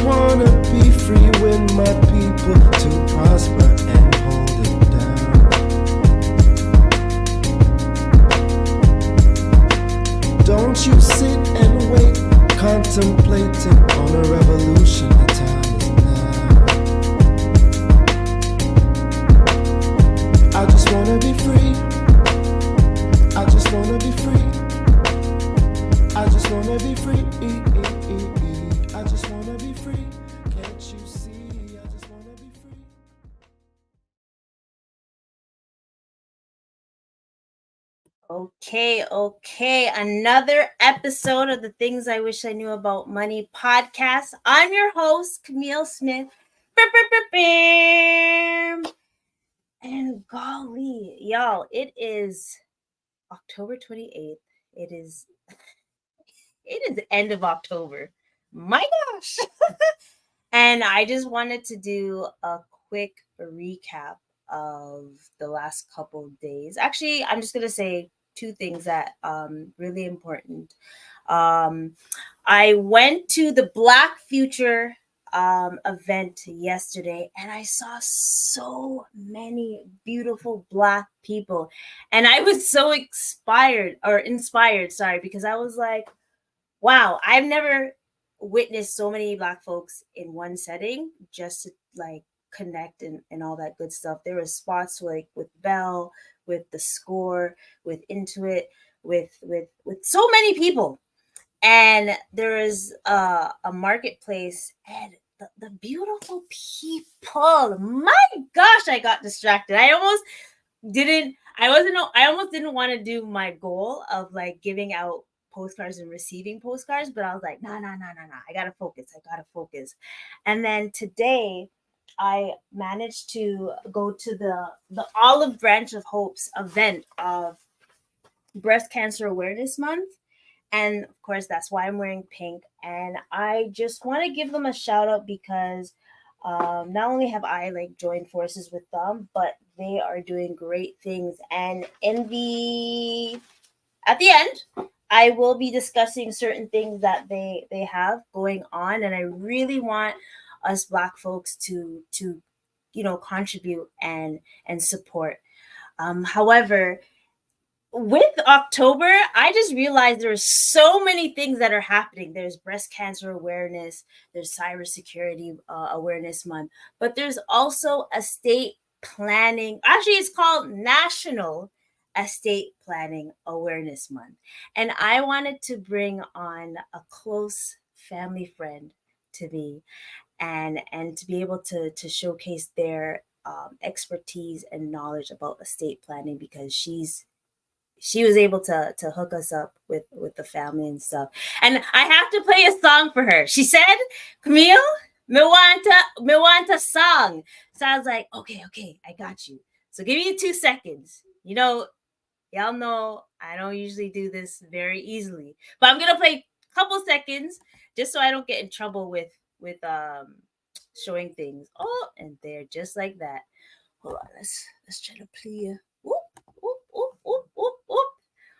wanna be free with my people to prosper and hold it down. Don't you sit and wait, contemplating on a revolution. The time is now. I just wanna be free. I just wanna be free. I just wanna be free. I just wanna be free. Can't you see? I just wanna be free. Okay. Another episode of the Things I Wish I Knew About Money podcast. I'm your host, Camille Smith. And golly, y'all, it is October 28th. It is end of October. My gosh. And I just wanted to do a quick recap of the last couple of days. Actually, I'm just gonna say two things that really important. Um, I went to the Black Future event yesterday, and I saw so many beautiful Black people, and I was so inspired. Sorry, because I was like, wow, I've never witnessed so many Black folks in one setting just to like connect and all that good stuff. There were spots like with Bell, with the score, with Intuit, with so many people. And there is a marketplace and the beautiful people. My gosh, I got distracted. I almost didn't want to do my goal of like giving out postcards and receiving postcards, but I was like, no. I gotta focus. And then today I managed to go to the Olive Branch of Hope's event of Breast Cancer Awareness Month. And of course, that's why I'm wearing pink. And I just want to give them a shout out because not only have I like joined forces with them, but they are doing great things. And at the end, I will be discussing certain things that they have going on, and I really want us Black folks to contribute and support. However, with October, I just realized there's so many things that are happening. There's breast cancer awareness, there's cybersecurity awareness month, but there's also estate planning. Actually, it's called National Estate Planning Awareness Month. And I wanted to bring on a close family friend to me and to be able to showcase their expertise and knowledge about estate planning because she was able to hook us up with the family and stuff. And I have to play a song for her. She said, Camille, me want a song. So I was like, okay, I got you. So give me 2 seconds. Y'all know I don't usually do this very easily. But I'm gonna play a couple seconds just so I don't get in trouble with showing things. Oh, and they're just like that. Hold on, let's try to play. Whoop, whoop, whoop, whoop, whoop, whoop.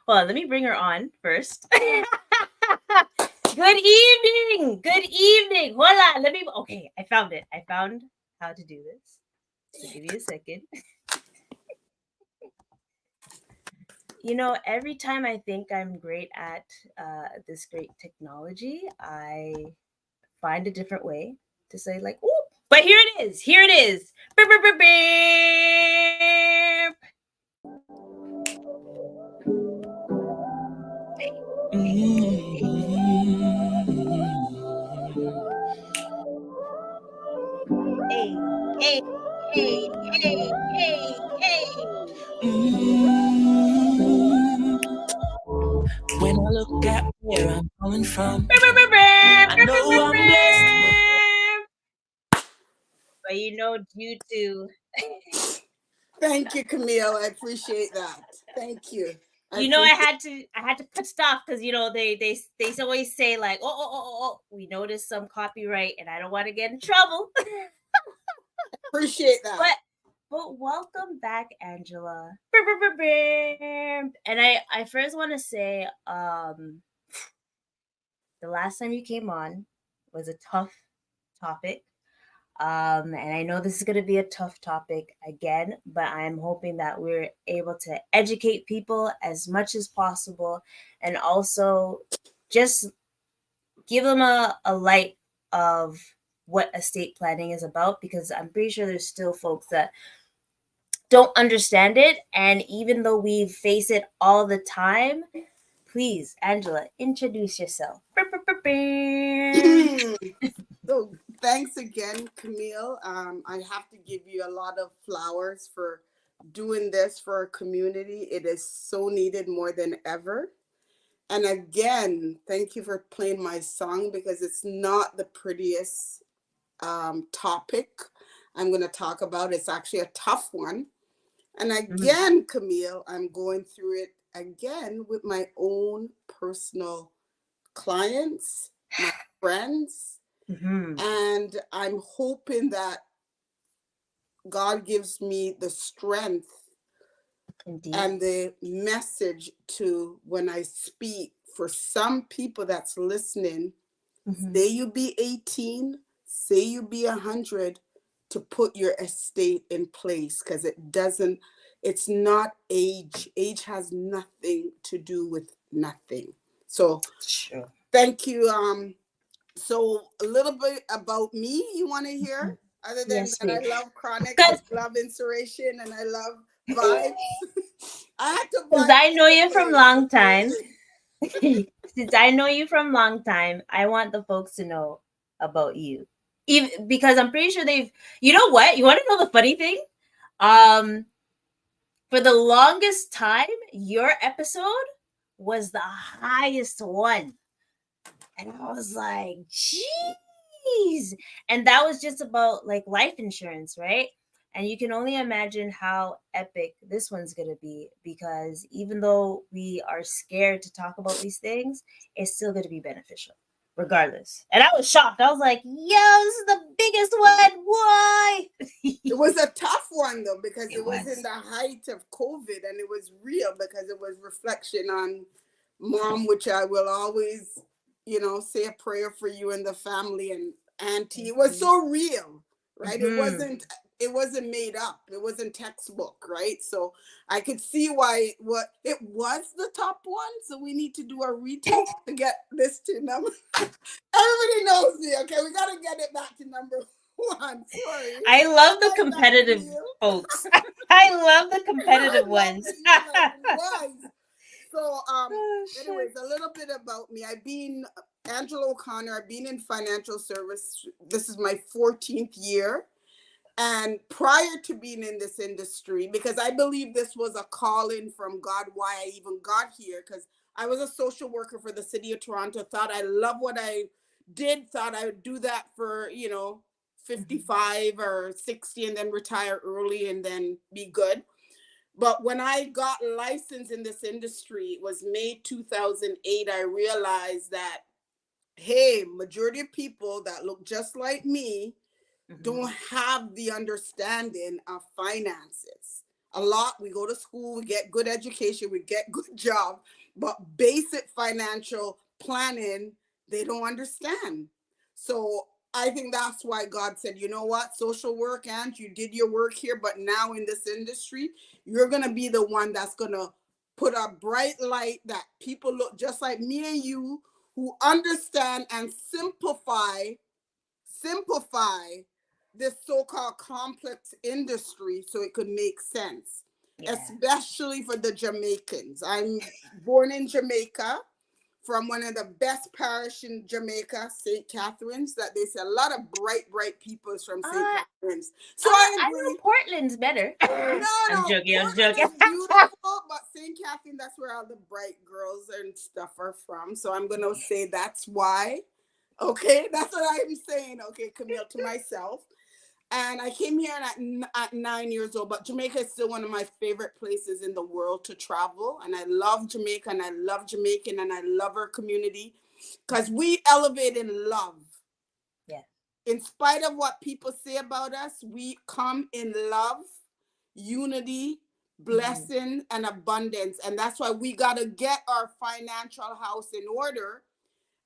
Hold on, let me bring her on first. Good evening. Good evening. Hold on. Okay, I found it. I found how to do this. So give me a second. Every time I think I'm great at this great technology, I find a different way to say, like, oh, but here it is. Here it is. Beep, beep, beep, beep. Hey, hey, hey, hey, hey, hey. When I look at where I'm coming from, I know I'm blessed. But due to Thank you, Camille. I appreciate that. Thank you. I had to put stop because they always say like, oh, we noticed some copyright and I don't want to get in trouble. Appreciate that. But welcome back, Angela. And I first want to say the last time you came on was a tough topic. And I know this is going to be a tough topic again, but I'm hoping that we're able to educate people as much as possible and also just give them a light of what estate planning is about, because I'm pretty sure there's still folks that don't understand it. And even though we face it all the time, please, Angela, introduce yourself. So thanks again, Camille. I have to give you a lot of flowers for doing this for our community. It is so needed more than ever. And again, thank you for playing my song, because it's not the prettiest topic I'm going to talk about. It's actually a tough one. And again, Camille, I'm going through it again with my own personal clients, my friends. Mm-hmm. And I'm hoping that God gives me the strength Indeed. and the message to, when I speak, for some people that's listening, say you be 18, say you be 100, to put your estate in place, because it's not age. Age has nothing to do with nothing. So Sure. thank you. So a little bit about me you want to hear? Other than Yes, that, I please. love chronics, Because I love inspiration, and I love vibes. I had to I vibe know in the you from place, long okay? time. Since I know you from long time, I want the folks to know about you. Even because I'm pretty sure they've. You know what? You want to know the funny thing? Um, for the longest time, your episode was the highest one, and I was like, "Jeez!" And that was just about like life insurance, right? And you can only imagine how epic this one's gonna be, because even though we are scared to talk about these things, it's still gonna be beneficial, regardless. And I was shocked. I was like, "Yo, this is the biggest one. Why?" It was a tough one though, because It it was in was. the height of COVID, and it was real, because it was reflection on mom, which I will always, say a prayer for you and the family, and auntie. It was so real, right? Mm-hmm. It wasn't made up. It wasn't textbook, right? So I could see why what it was the top one. So we need to do a retake to get this to number. Everybody knows me, okay? We gotta get it back to number one. Sorry. I I love the like that, competitive Camille. folks. I love the I competitive love ones. that you said it was. So, Oh, anyways, a shucks. little bit about me. I've been Angela O'Connor. I've been in financial service. This is my 14th year. And prior to being in this industry, because I believe this was a calling from God, why I even got here, because I was a social worker for the city of Toronto, thought I love what I did, thought I would do that for, Mhm. 55 or 60, and then retire early and then be good. But when I got licensed in this industry, it was May 2008, I realized that, hey, majority of people that look just like me don't Mhm. have the understanding of finances. A lot, we go to school, we get good education, we get good job, but basic financial planning, they don't understand. So I think that's why God said, you know what, social work, and you did your work here, but now in this industry, you're going to be the one that's going to put a bright light that people look just like me and you, who understand and simplify this so-called complex industry so it could make sense, Yeah. especially for the Jamaicans. I'm born in Jamaica, from one of the best parish in Jamaica, St. Catherine's, that they say a lot of bright people is from St. Uh, Catherine's. So I I know agree. Portland's better. No, I'm no, joking. I was Portland joking. is beautiful, but St. Catherine, that's where all the bright girls and stuff are from. So I'm going to say that's why. Okay, that's what I'm saying. Okay, Camille, to myself. And I came here at 9 years old, but Jamaica is still one of my favorite places in the world to travel. And I love Jamaica, and I love Jamaican, and I love our community, because we elevate in love. Yeah. In spite of what people say about us, we come in love, unity, Mhm. blessing, and abundance. And that's why we got to get our financial house in order.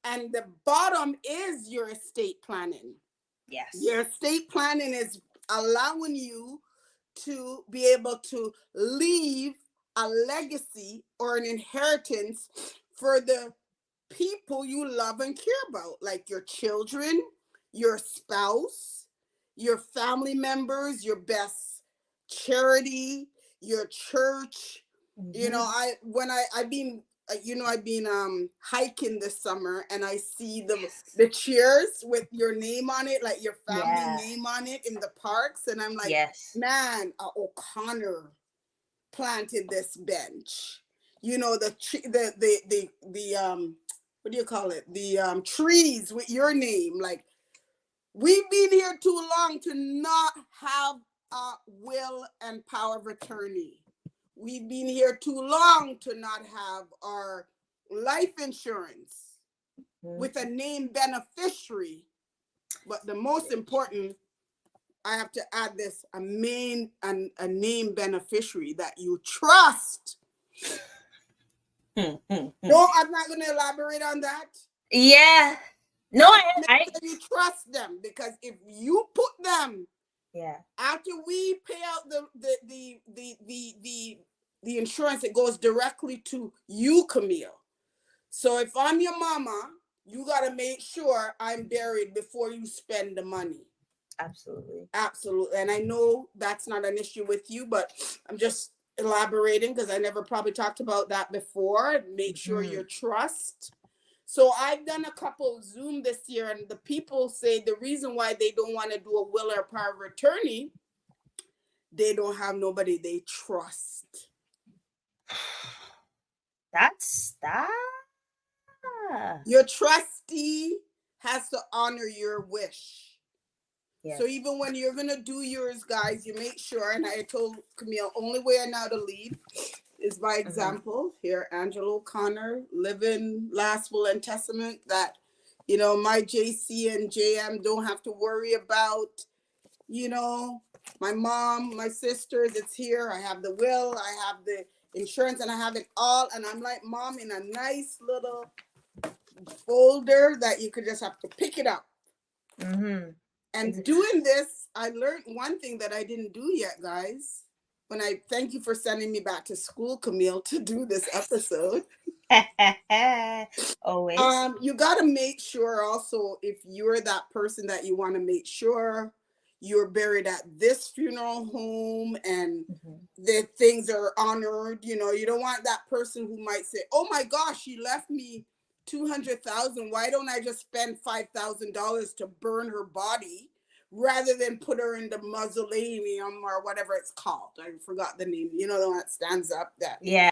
And the bottom is your estate planning. Your Yes. estate planning is allowing you to be able to leave a legacy or an inheritance for the people you love and care about, like your children, your spouse, your family members, your best charity, your church. You know, Mm-hmm. I've been I've been hiking this summer, and I see Yes. the chairs with your name on it, like your family Yeah. name on it in the parks, and I'm like, Yes. man, O'Connor planted this bench. You know, the what do you call it? The trees with your name. Like, we've been here too long to not have a will and power of attorney. We've been here too long to not have our life insurance with a Mm-hmm. named beneficiary. But the most important, I have to add this, a name beneficiary that you trust. No, I'm not going to elaborate on that. Yeah. No, Just make I sure you trust them, because if you put them yeah. after we pay out the insurance, it goes directly to you, Camille. So if I'm your mama, you got to make sure I'm buried before you spend the money. Absolutely. Absolutely. And I know that's not an issue with you, but I'm just elaborating because I never probably talked about that before. Make sure Mm-hmm. your trust. So I've done a couple Zoom this year, and the people say the reason why they don't want to do a will or power of attorney, they don't have nobody they trust. That's that. Your trustee has to honor your wish. Yes. So even when you're gonna do yours, guys, you make sure. And I told Camille, only way I know how to lead is by Mm-hmm. example. Here, Angela O'Connor, living last will and testament that, you know, my JC and JM don't have to worry about, you know, my mom, my sisters. It's here. I have the will, I have the insurance, and I have it all. And I'm like mom, in a nice little folder that you could just have to pick it up. Mm-hmm. And doing this, I learned one thing that I didn't do yet, guys. When I thank you for sending me back to school, Camille, to do this episode. Always. You got to make sure also, if you're that person that you want to make sure you're buried at this funeral home and Mm-hmm. the things are honored. You know, you don't want that person who might say, oh my gosh, she left me 200,000. Why don't I just spend $5,000 to burn her body rather than put her in the mausoleum or whatever it's called? I forgot the name. You know, the one that stands up. That. Yeah.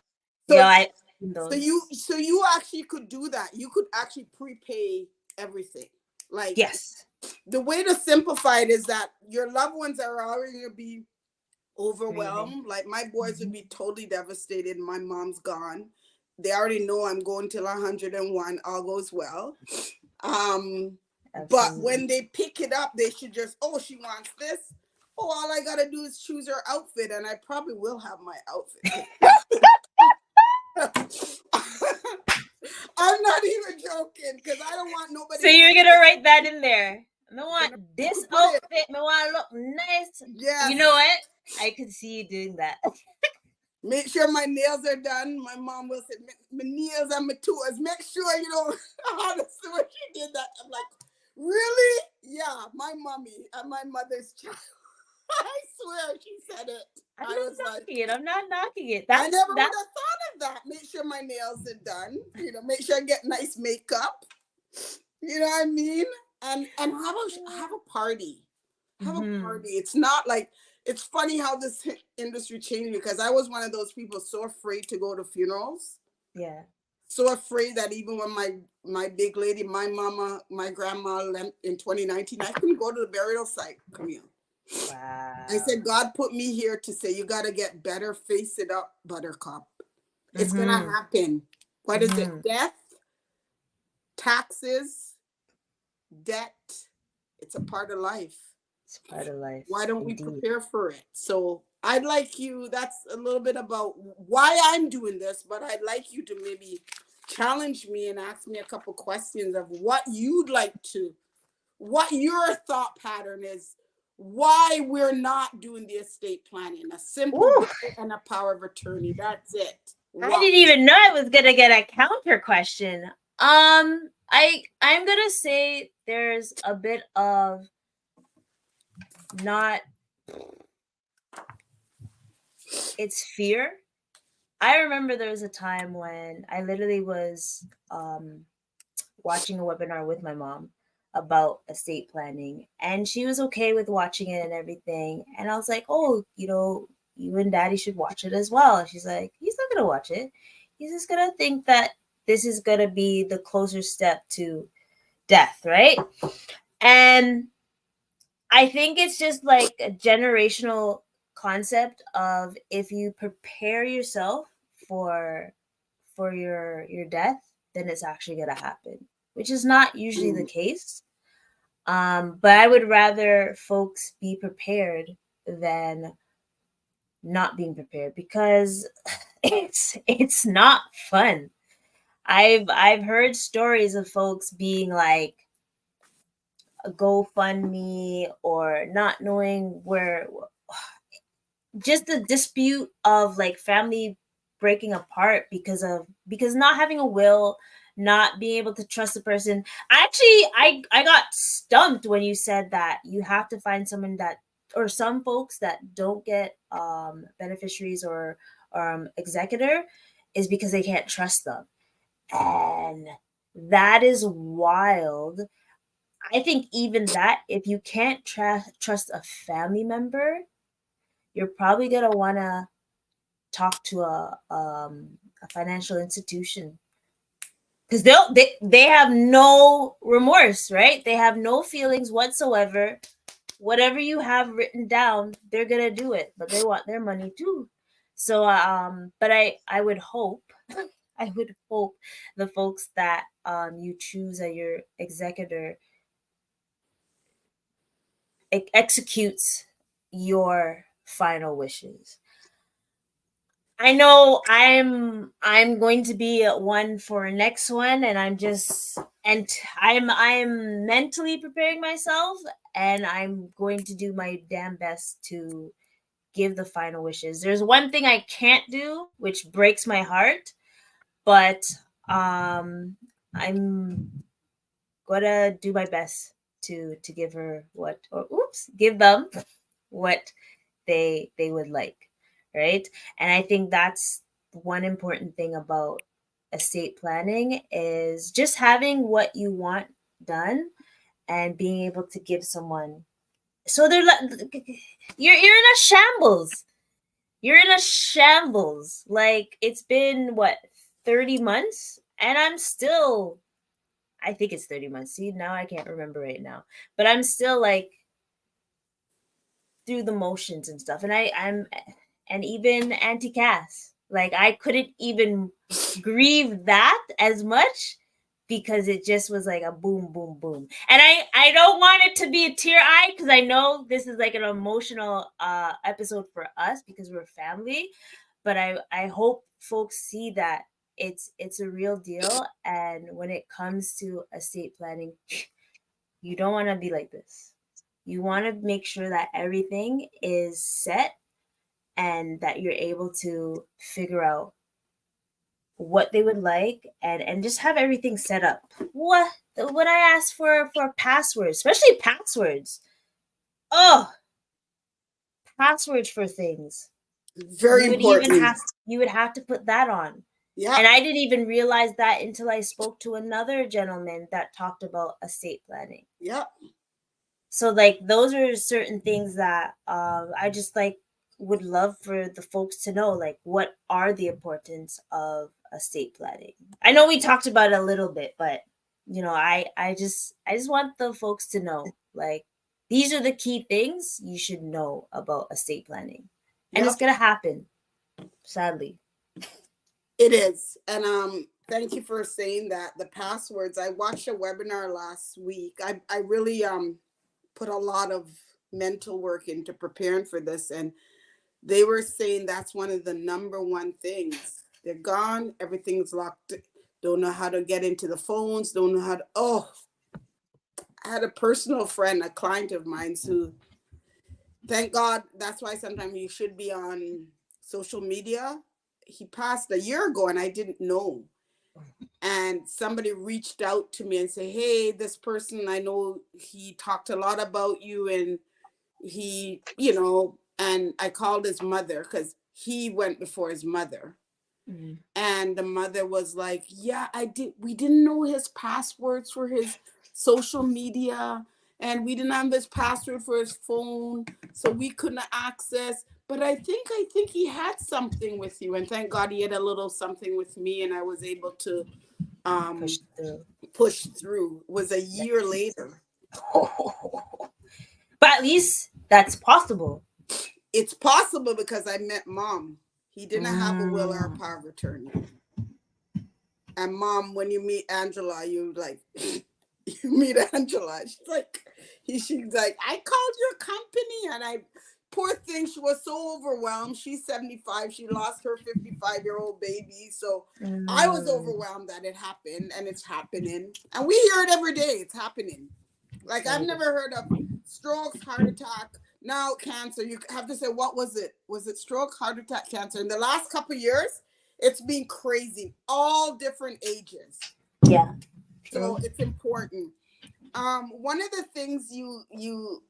So, Yeah. I so those. you actually could do that. You could actually prepay everything. Like, Yes. the way to simplify it is that your loved ones are already going to be Grieving. overwhelmed. Like, my boys would Mm-hmm. be totally devastated. My mom's gone. They already know I'm going till 101. All goes well. But Absolutely. when they pick it up, they should just, oh, she wants this. Oh, all I gotta do is choose her outfit, and I probably will have my outfit. I'm not even joking, because I don't want nobody. So you're gonna write that in there. I want You this could put it. outfit. I want to look nice. Yes. You know what? I could see you doing that. Make sure my nails are done. My mom will say, my nails and my toes. Make sure you don't. Honestly, when she did that, I'm like, really? Yeah, my mommy and my mother's child. I swear she said it. I'm I not was like, knocking it. I'm not knocking it. I That's never would have that. thought of that. Make sure my nails are done. You know, make sure I get nice makeup. You know what I mean? And have a party. Have a Mm-hmm. party. It's not like, it's funny how this industry changed, because I was one of those people so afraid to go to funerals. Yeah. So afraid that even when my big lady, my mama, my grandma left in 2019, I couldn't go to the burial site, Camille. Wow. I said, God put me here to say, you got to get better, face it up, buttercup. It's going to happen. What is it? Death, taxes, debt. It's a part of life. It's part of life. Why don't Indeed. we prepare for it? So I'd like you, that's a little bit about why I'm doing this, but I'd like you to maybe challenge me and ask me a couple questions of what you'd like to what your thought pattern is, why we're not doing the estate planning. A simple Ooh, will and a power of attorney. That's it. I Why? didn't even know I was gonna get a counter question. I'm gonna say there's a bit of not, it's fear. I remember there was a time when I literally was watching a webinar with my mom about estate planning, and she was okay with watching it and everything. And I was like, oh, you and daddy should watch it as well. And she's like, he's not gonna watch it. He's just gonna think that this is gonna be the closer step to death, right? And I think it's just like a generational concept of, if you prepare yourself for your death, then it's actually gonna happen, which is not usually the case. But I would rather folks be prepared than not being prepared, because it's not fun. I've heard stories of folks being like a GoFundMe, or not knowing where, just the dispute of like family breaking apart because not having a will, not being able to trust the person. Actually, I got stumped when you said that you have to find someone that, or some folks that don't get beneficiaries or executor, is because they can't trust them. And that is wild. I think even that, if you can't trust a family member, you're probably gonna wanna talk to a financial institution, because they have no remorse, right? They have no feelings whatsoever. Whatever you have written down, they're gonna do it, but they want their money too. So but I would hope I would hope the folks that you choose as your executor executes your final wishes. I know I'm going to be at one for next one, and I'm mentally preparing myself, and I'm going to do my damn best to give the final wishes. There's one thing I can't do, which breaks my heart, but I'm gonna do my best to give her what, or oops, give them what they would like, right? And I think that's one important thing about estate planning, is just having what you want done and being able to give someone, so they're like, you're in a shambles. You're in a shambles. Like, it's been what, 30 months, and I'm still, I think it's 30 months. See, now I can't remember right now. But I'm still like through the motions and stuff. And I'm and even Auntie Cass. Like, I couldn't even grieve that as much, because it just was like a boom, boom, boom. And I don't want it to be a tear eye, because I know this is like an emotional episode for us because we're family. But I hope folks see that it's a real deal. And when it comes to estate planning, you don't want to be like this. You want to make sure that everything is set, and that you're able to figure out what they would like, and just have everything set up. What, when I asked for passwords, especially passwords. Oh, passwords for things. Very important. You would have to put that on. Yeah. And I didn't even realize that until I spoke to another gentleman that talked about estate planning. Yeah. So like, those are certain things that I just like would love for the folks to know, like, what are the importance of estate planning. I know we talked about it a little bit, but I just want the folks to know, like, these are the key things you should know about estate planning. And Yeah. it's gonna happen, sadly. It is. And thank you for saying that. The passwords. I watched a webinar last week. I really put a lot of mental work into preparing for this, and they were saying that's one of the number one things. They're gone, everything's locked, don't know how to get into the phones, don't know how to, I had a personal friend, a client of mine who, thank God, that's why sometimes you should be on social media. He passed a year ago and I didn't know. And somebody reached out to me and said, hey, this person, I know he talked a lot about you, and he, and I called his mother because he went before his mother. Mm. And the mother was like, yeah, we didn't know his passwords for his social media, and we didn't have his password for his phone, so we couldn't access. But I think he had something with you, and thank God he had a little something with me, and I was able to Push through. push through. It was a year later. But at least that's possible. It's possible because I met Mom. He didn't have a will or a power of attorney. And Mom, when you meet Angela, you meet Angela. She's like, I called your company, and poor thing, she was so overwhelmed. She's 75. She lost her 55-year-old baby. So I was overwhelmed that it happened, and it's happening. And we hear it every day. It's happening. Like, I've never heard of strokes, heart attack, now cancer. You have to say, what was it? Was it stroke, heart attack, cancer? In the last couple of years, it's been crazy. All different ages. Yeah. So it's important. One of the things you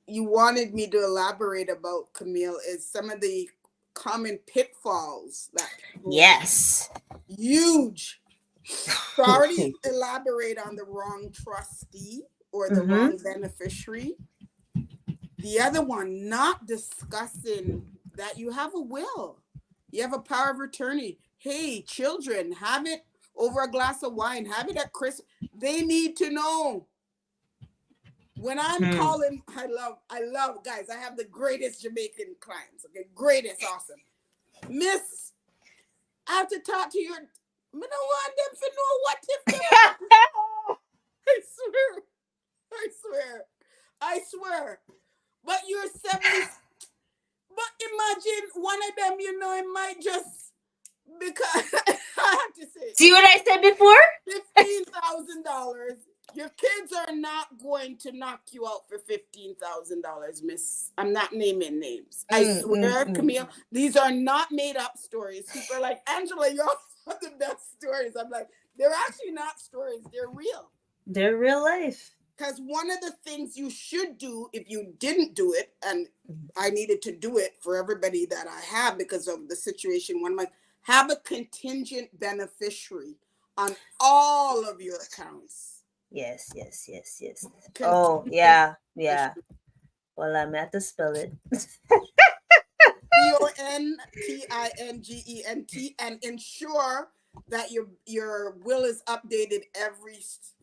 wanted me to elaborate about, Camille, is some of the common pitfalls that Yes. Huge. So I already elaborate on the wrong trustee or the wrong beneficiary. The other one, not discussing that you have a will. You have a power of attorney. Hey, children, have it over a glass of wine. Have it at Christmas. They need to know. When I'm calling, I love, guys, I have the greatest Jamaican clients. Okay, greatest, awesome. Miss, I have to talk to your, I don't want them to know what if them. I swear. But you're 70. But imagine one of them, it might just, because I have to say. See what I said before? $15,000. Your kids are not going to knock you out for $15,000, miss. I'm not naming names. I swear, Camille, these are not made up stories. People are like, Angela, you're all the best stories. I'm like, they're actually not stories. They're real. They're real life. Because one of the things you should do if you didn't do it, and I needed to do it for everybody that I have because of the situation, have a contingent beneficiary on all of your accounts. Yes. Oh, yeah. Well, I'm at to spell it. CONTINGENT, and ensure that your will is updated every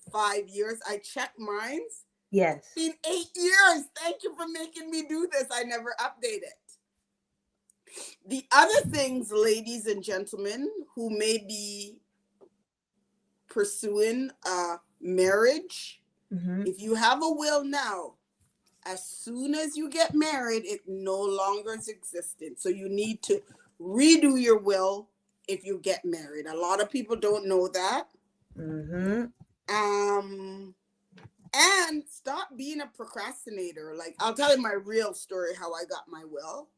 5 years. I check mine. Yes. It's been 8 years. Thank you for making me do this. I never update it. The other things, ladies and gentlemen, who may be pursuing a marriage, if you have a will now, as soon as you get married, it no longer is existent. So you need to redo your will if you get married. A lot of people don't know that. And stop being a procrastinator. Like, I'll tell you my real story, how I got my will.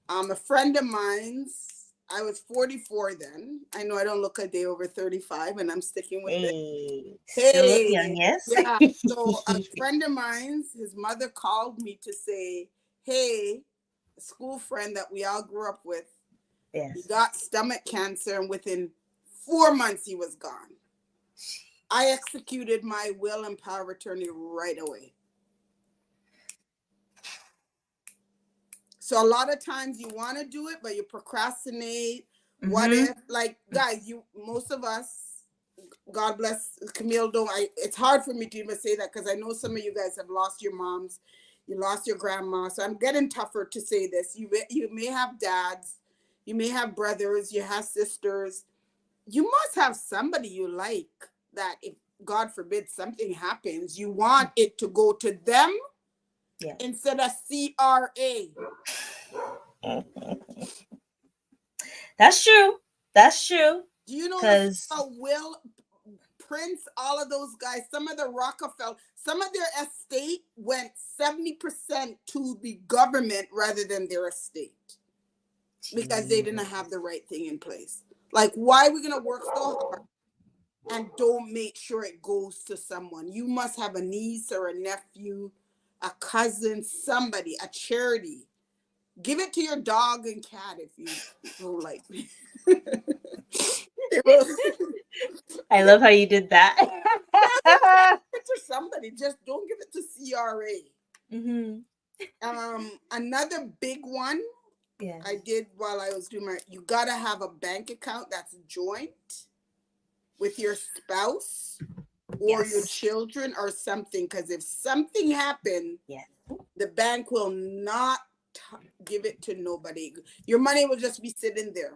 A friend of mine's, I was 44 then. I know I don't look a day over 35, and I'm sticking with it. Still young, yes. Yeah. So a friend of mine's, his mother called me to say, hey, a school friend that we all grew up with, he got stomach cancer, and within 4 months he was gone. I executed my will and power of attorney right away. So a lot of times you want to do it, but you procrastinate. What if, like, guys, most of us, God bless Camille, it's hard for me to even say that because I know some of you guys have lost your moms, you lost your grandma. So I'm getting tougher to say this. You may have dads, you may have brothers, you have sisters. You must have somebody you like that if, God forbid, something happens, you want it to go to them instead of CRA. That's true. Do you know a will Prince, all of those guys, some of the Rockefeller, some of their estate went 70% to the government rather than their estate because they didn't have the right thing in place. Like, why are we going to work so hard and don't make sure it goes to someone? You must have a niece or a nephew, a cousin, somebody, a charity. Give it to your dog and cat if you don't like me. I love how you did that. Give it to somebody. Just don't give it to CRA. Another big one I did while I was doing you gotta have a bank account that's joint with your spouse or your children or something, because if something happened, the bank will not give it to nobody. Your money will just be sitting there,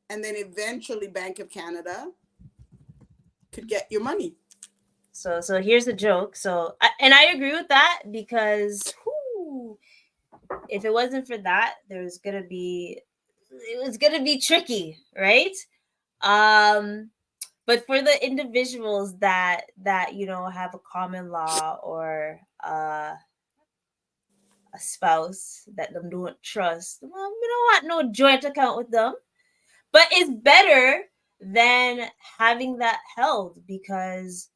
and then eventually Bank of Canada could get your money. So here's the joke. And I agree with that, because if it wasn't for that, it was gonna be tricky, right? But for the individuals that have a common law or a spouse that them don't trust, well, we don't want no joint account with them. But it's better than having that held, because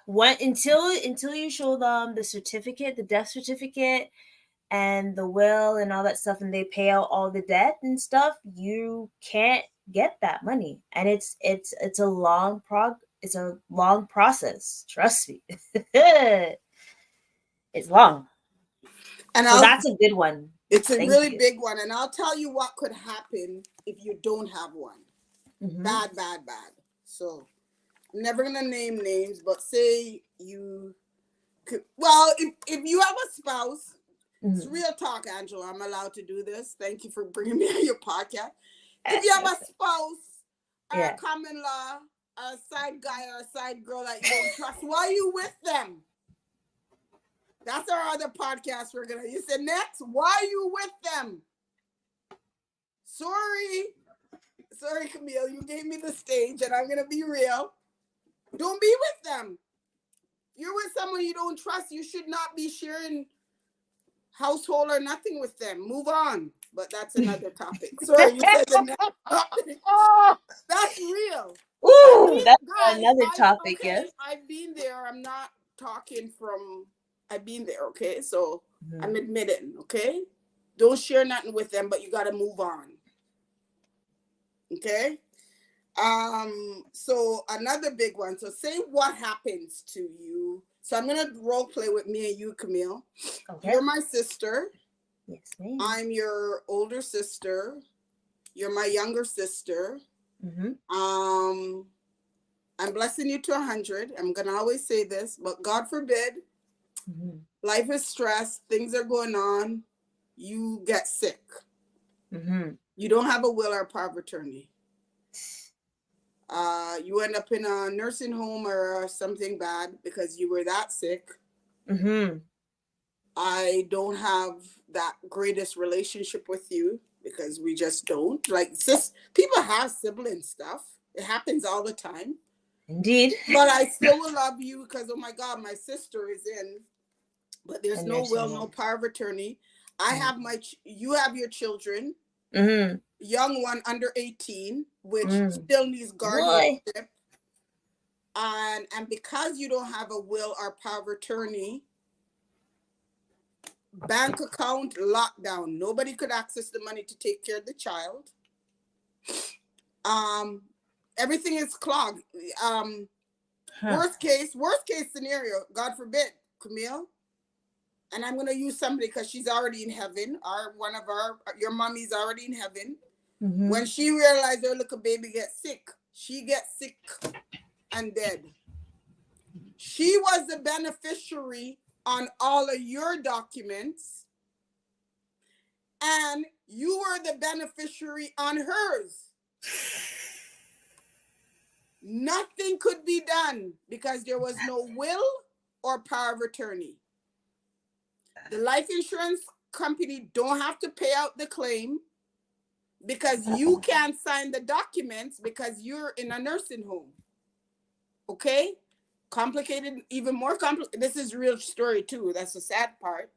until you show them the certificate, the death certificate, and the will and all that stuff, and they pay out all the debt and stuff, you can't get that money. And it's a long process. Trust me. It's long. And so that's a good one. It's a really big one. And I'll tell you what could happen if you don't have one. Bad. So I'm never going to name names, but say you could, well, if you have a spouse, it's real talk, Angela. I'm allowed to do this. Thank you for bringing me on your podcast. If you have a spouse or a common law, or a side guy or a side girl that you don't trust, why are you with them? That's our other podcast we're going to. You said next, why are you with them? Sorry, Camille, you gave me the stage, and I'm going to be real. Don't be with them. You're with someone you don't trust. You should not be sharing household or nothing with them. Move on. But that's another topic. Sorry, you said the next topic. That's real. Ooh, that's another topic, yes. I've been there. I'm not talking from, I've been there, okay? So I'm admitting, okay? Don't share nothing with them, but you got to move on. Okay? So another big one. So say what happens to you. So I'm going to role play with me and you, Camille. Okay. You're my sister. Yes, ma'am. I'm your older sister. You're my younger sister. I'm blessing you to 100. I'm going to always say this, but God forbid, life is stress. Things are going on. You get sick. You don't have a will or power of attorney. You end up in a nursing home or something bad because you were that sick. I don't have that greatest relationship with you because we just don't. Like, people have sibling stuff. It happens all the time. Indeed. But I still will love you because, oh my God, my sister is in. But there's no will, no power of attorney. I have you have your children. Young one under 18, which still needs guardianship. And because you don't have a will or power of attorney, bank account lockdown. Nobody could access the money to take care of the child. Everything is clogged. Worst case scenario, God forbid, Camille. And I'm going to use somebody because she's already in heaven. Your mommy's already in heaven. When she realized her little baby gets sick, she gets sick and dead. She was the beneficiary on all of your documents, and you were the beneficiary on hers. Nothing could be done because there was no will or power of attorney. The life insurance company don't have to pay out the claim because you can't sign the documents because you're in a nursing home. Okay? Complicated, even more complicated. This is real story too. That's the sad part.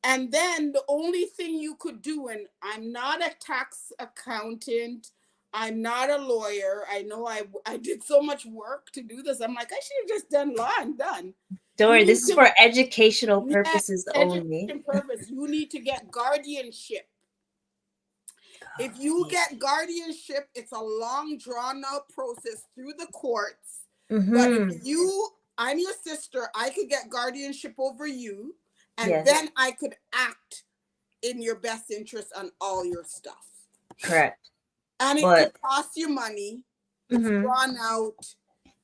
And then the only thing you could do, and I'm not a tax accountant, I'm not a lawyer. I know I did so much work to do this. I'm like, I should have just done law and done. Don't You worry, need this is to, for educational yeah, purposes only. education purpose. You need to get guardianship. If you get guardianship, it's a long, drawn out process through the courts. But if I'm your sister, I could get guardianship over you, and Yes, then I could act in your best interest on all your stuff. correct. And it But could cost you money. It's drawn out.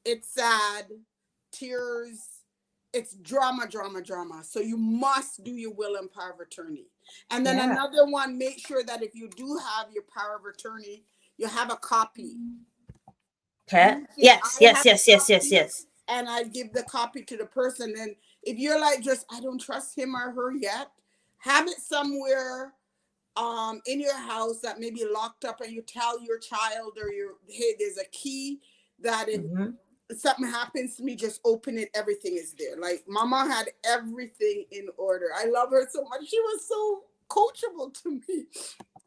It's sad. Tears. It's drama, drama, drama. So you must do your will and power of attorney. And then yeah, another one, make sure that if you do have your power of attorney, you have a copy. okay. Yes, I yes, have a yes, yes, yes, copy, yes. and I give the copy to the person. And if you're like, just I don't trust him or her yet, have it somewhere in your house that may be locked up, and you tell your child or your, hey, there's a key that if something happens to me, just open it, everything is there. Like mama had everything in order. I love her so much. She was so coachable to me.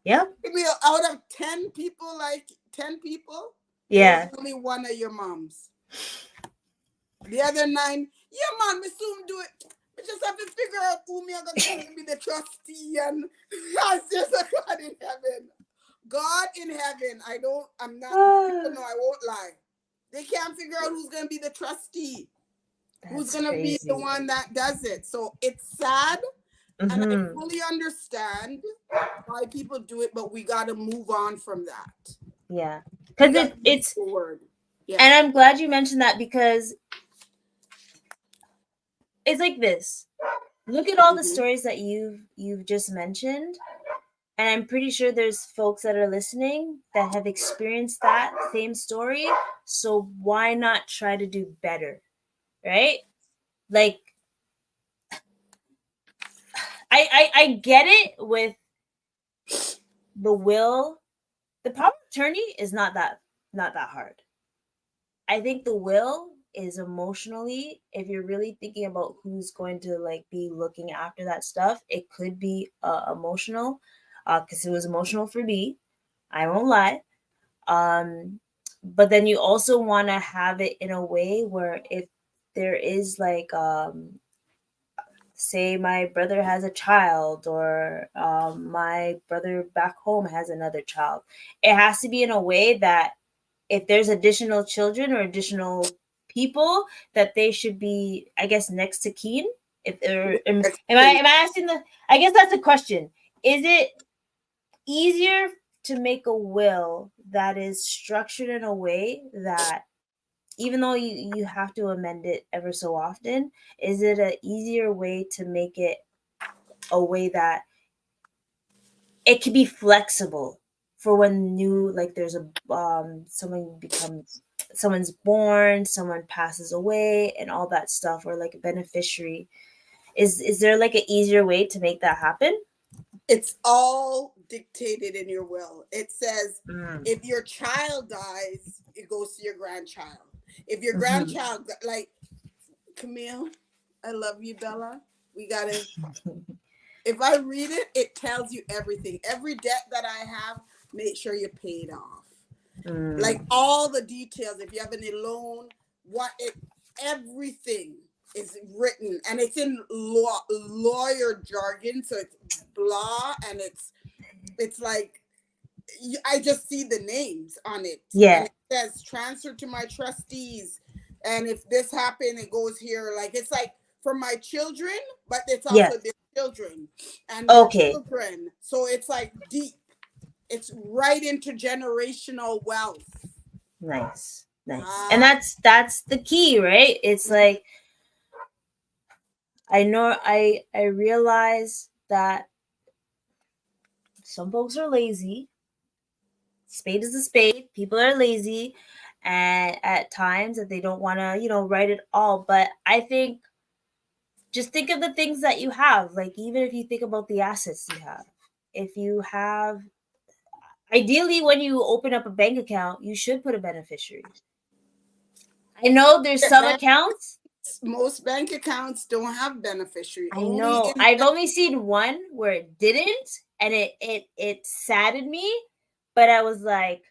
Yep. Maybe out of 10 people, like 10 people, Yeah. there was only one of your moms. The other 9, yeah, man, me soon do it. We just have to figure out who me are going to be the trustee. And I just God in heaven. God in heaven. I'm not, people know I won't lie. They can't figure out who's going to be the trustee. Who's going to be the one that does it. So it's sad. And I fully understand why people do it, but we got to move on from that. Yeah. Because it's forward. Yeah. And I'm glad you mentioned that, because it's like this. Look at all the stories that you've just mentioned, and I'm pretty sure there's folks that are listening that have experienced that same story. So why not try to do better, right? Like, I get it with the will. The power of attorney is not that hard. I think the will is emotionally, if you're really thinking about who's going to like be looking after that stuff, it could be emotional, because it was emotional for me. I won't lie. But then you also want to have it in a way where if there is like say my brother has a child, or my brother back home has another child, it has to be in a way that if there's additional children or additional people, that they should be, I guess, next to kin. If am I asking the? I guess that's the question. Is it easier to make a will that is structured in a way that, even though you have to amend it ever so often, is it an easier way to make it a way that it can be flexible for when new, like there's a someone's born, someone passes away, and all that stuff, or like a beneficiary? Is there like an easier way to make that happen? It's all dictated in your will. It says if your child dies, it goes to your grandchild. If your grandchild, like Camille, I love you, Bella. We gotta. If I read it, it tells you everything. Every debt that I have, make sure you pay it off. Like all the details. If you have any loan, everything is written, and it's in lawyer jargon. So it's blah, and it's like I just see the names on it. Yeah. And it says transfer to my trustees, and if this happened, it goes here. Like it's like for my children, but it's also their children and their children. So it's like deep. It's right into generational wealth. Nice. And that's the key, right? It's like, I know I realize that some folks are lazy. Spade is a spade. People are lazy, and at times that they don't want to, write it all. But I think, just think of the things that you have. Like, even if you think about the assets you have, if you have, ideally, when you open up a bank account, you should put a beneficiary. I know there's some Bank- accounts. Most bank accounts don't have beneficiary. I Only know. in I've only seen one where it didn't, and it saddened me. But I was like,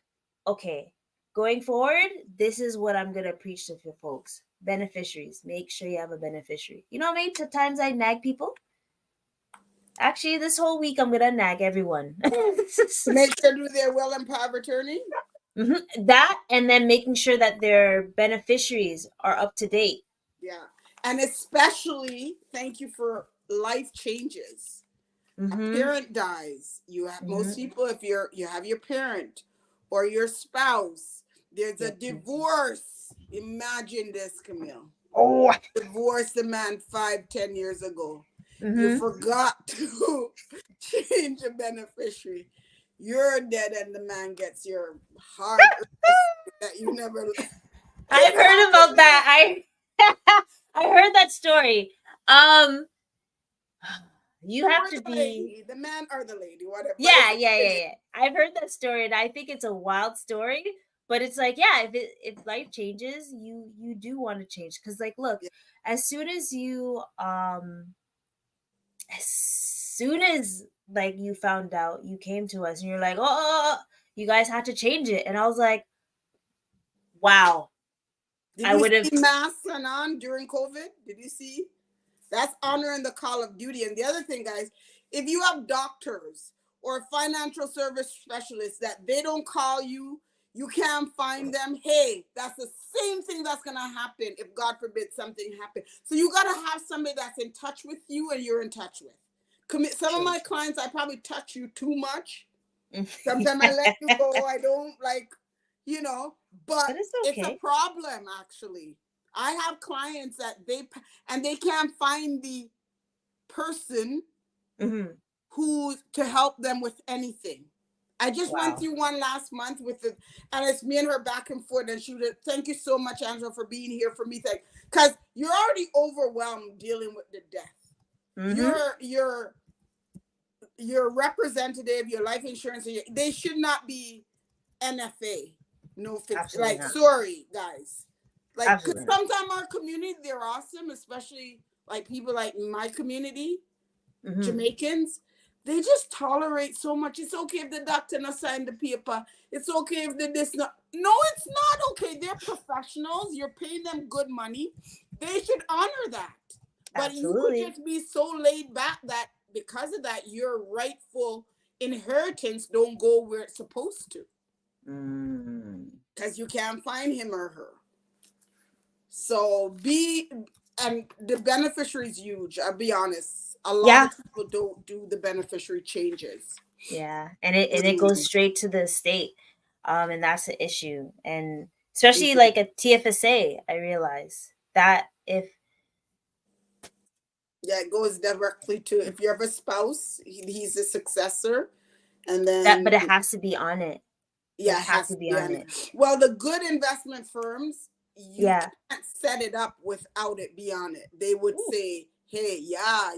okay, going forward, this is what I'm gonna preach to the folks. Beneficiaries. Make sure you have a beneficiary. You know how many times I nag people? Actually, this whole week I'm gonna nag everyone. make sure do their will and power of attorney. That, and then making sure that their beneficiaries are up to date. Yeah. And especially thank you for life changes. A parent dies. You have most people, if you have your parent or your spouse, there's a divorce. Imagine this, Camille. Oh. Divorced a man 5-10 years ago. You Mm-hmm. forgot to change a beneficiary. You're dead and the man gets your hard that you never I've heard about that. I heard that story. You have to be lady, the man or the lady, whatever. yeah. I've heard that story, and I think it's a wild story. But it's like, yeah, if life changes, you do want to change, because like, look, Yeah. as soon as you as soon as like you found out, you came to us and you're like, oh, you guys had to change it, and I was like, wow. Did I you would have. see masks on during COVID? Did you see? That's honoring the call of duty. And the other thing, guys, if you have doctors or financial service specialists that they don't call you, you can't find them. Hey, that's the same thing that's going to happen if, God forbid, something happened. So you got to have somebody that's in touch with you and you're in touch with. Some of my clients, I probably touch you too much. Sometimes I let you go. I don't but it's it's a okay. problem, actually. I have clients that they can't find the person who to help them with anything. I just went through one last month and it's me and her back and forth, and she would thank you so much, Angela, for being here for me. Because you're already overwhelmed dealing with the death. Your representative, your life insurance, they should not be NFA. No fix. Like, not. Sorry, guys. Like, because sometimes our community, they're awesome, especially like people like my community, Jamaicans. They just tolerate so much. It's okay if the doctor not sign the paper. It's okay if this not. No, it's not okay. They're professionals. You're paying them good money. They should honor that. But you could just be so laid back that because of that, your rightful inheritance don't go where it's supposed to. Because you can't find him or her. So and the beneficiary is huge. I'll be honest. A lot of people don't do the beneficiary changes. Yeah, and it goes straight to the estate, and that's the issue. And especially like a TFSA, I realize that if it goes directly to, if you have a spouse, he's a successor, and then but it has to be on it. Yeah, it has to be on it. Well, the good investment firms, you can't set it up without it be on it. They would say, hey, yeah.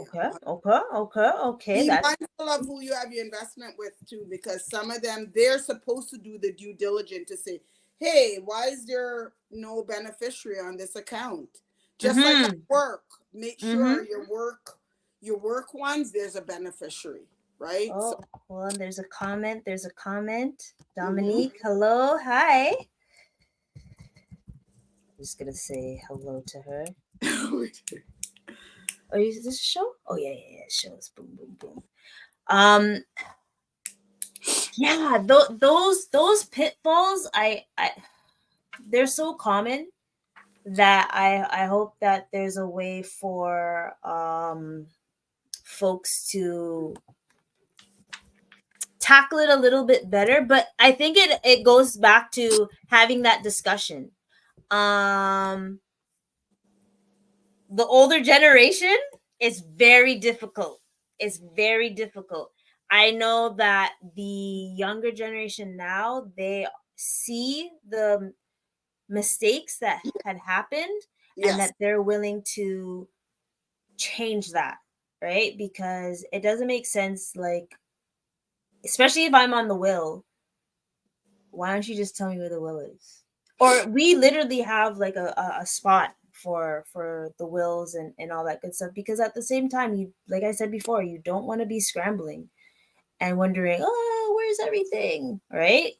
Okay. Be mindful of who you have your investment with too, because some of them, they're supposed to do the due diligence to say, hey, why is there no beneficiary on this account? Just like at work, make sure your work ones, there's a beneficiary. Right? Oh, well, there's a comment. Dominique, hello. Hi. I'm just going to say hello to her. Oh, is this a show? Oh, yeah. It shows. Boom, boom, boom. Yeah, those pitfalls, they're so common that I hope that there's a way for folks to tackle it a little bit better. But I think it goes back to having that discussion. The older generation is very difficult. I know that the younger generation now, they see the mistakes that had happened and that they're willing to change that, right? Because it doesn't make sense, like, especially if I'm on the will, why don't you just tell me where the will is? or we literally have like a spot for the wills and all that good stuff, because at the same time, you, like I said before, you don't want to be scrambling and wondering, oh, where's everything, right?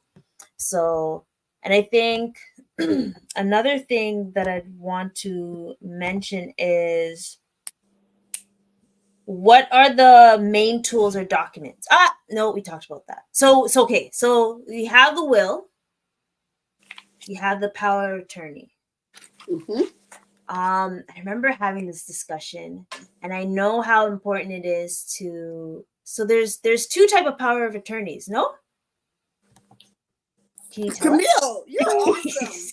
So, and I think another thing that I'd want to mention is, what are the main tools or documents? Ah, no, we talked about that. So okay, so you have the will, you have the power of attorney. Mm-hmm. I remember having this discussion, and I know how important it is to. So there's two type of power of attorneys. No, can you tell us? Camille, you're awesome.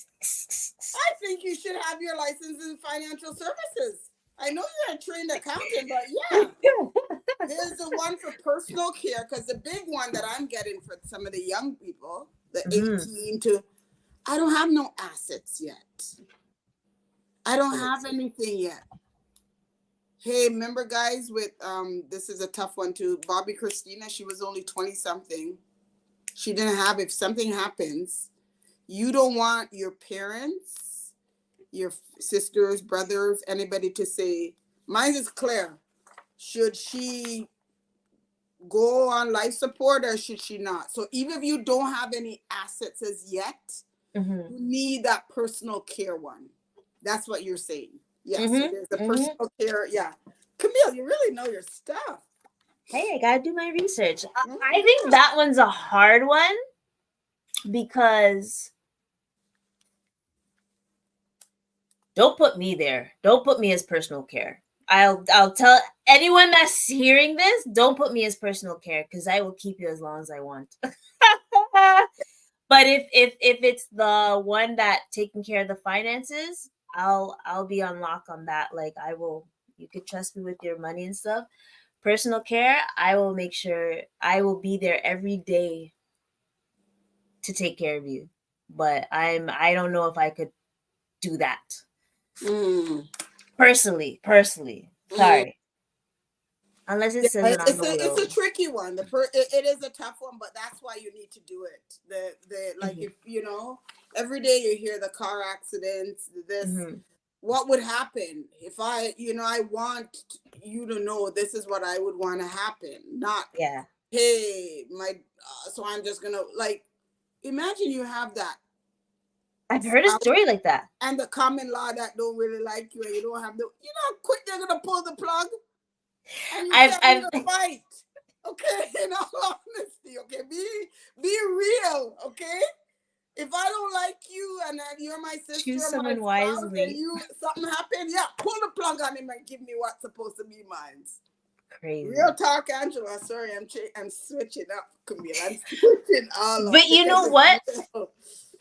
I think you should have your license in financial services. I know you're a trained accountant, but yeah, there's the one for personal care, because the big one that I'm getting for some of the young people, the Mhm. 18 to, I don't have no assets yet. I don't have anything yet. Hey, remember guys with this is a tough one too. Bobby Christina, she was only 20 something. She didn't have, if something happens, you don't want your parents, your sisters, brothers, anybody to say, mine is Claire. Should she go on life support or should she not? So even if you don't have any assets as yet, Mhm. you need that personal care one. That's what you're saying. Yes, Mhm. so there's the Mhm. personal care. Yeah. Camille, you really know your stuff. Hey, I gotta do my research. I Mhm. think that one's a hard one, because don't put me there. Don't put me as personal care. I'll tell anyone that's hearing this, don't put me as personal care, because I will keep you as long as I want. But if it's the one that taking care of the finances, I'll be on lock on that. Like, I will, you could trust me with your money and stuff. Personal care, I will make sure I will be there every day to take care of you. But I don't know if I could do that. Mm. Personally. Mm. Sorry. Unless it Yeah, says it on the it's will. a tricky one. It is a tough one, but that's why you need to do it. The like, Mhm. if you know, every day you hear the car accidents, this, Mhm. what would happen if I, I want you to know this is what I would want to happen, not, Yeah. hey, so I'm just gonna, like, imagine you have that I've heard a spouse story like that. and the common law that don't really like you, and you don't have the, how quick they're gonna pull the plug, and you I've can't I've even fight. Okay, in all honesty, okay, be real, okay. If I don't like you and you're my sister, choose my someone spouse, and wisely. you something happen, yeah, pull the plug on him and give me what's supposed to be mine. Real Crazy. talk, Angela. Sorry, I'm switching up, Camille. I'm switching all up But you because know what? it's real.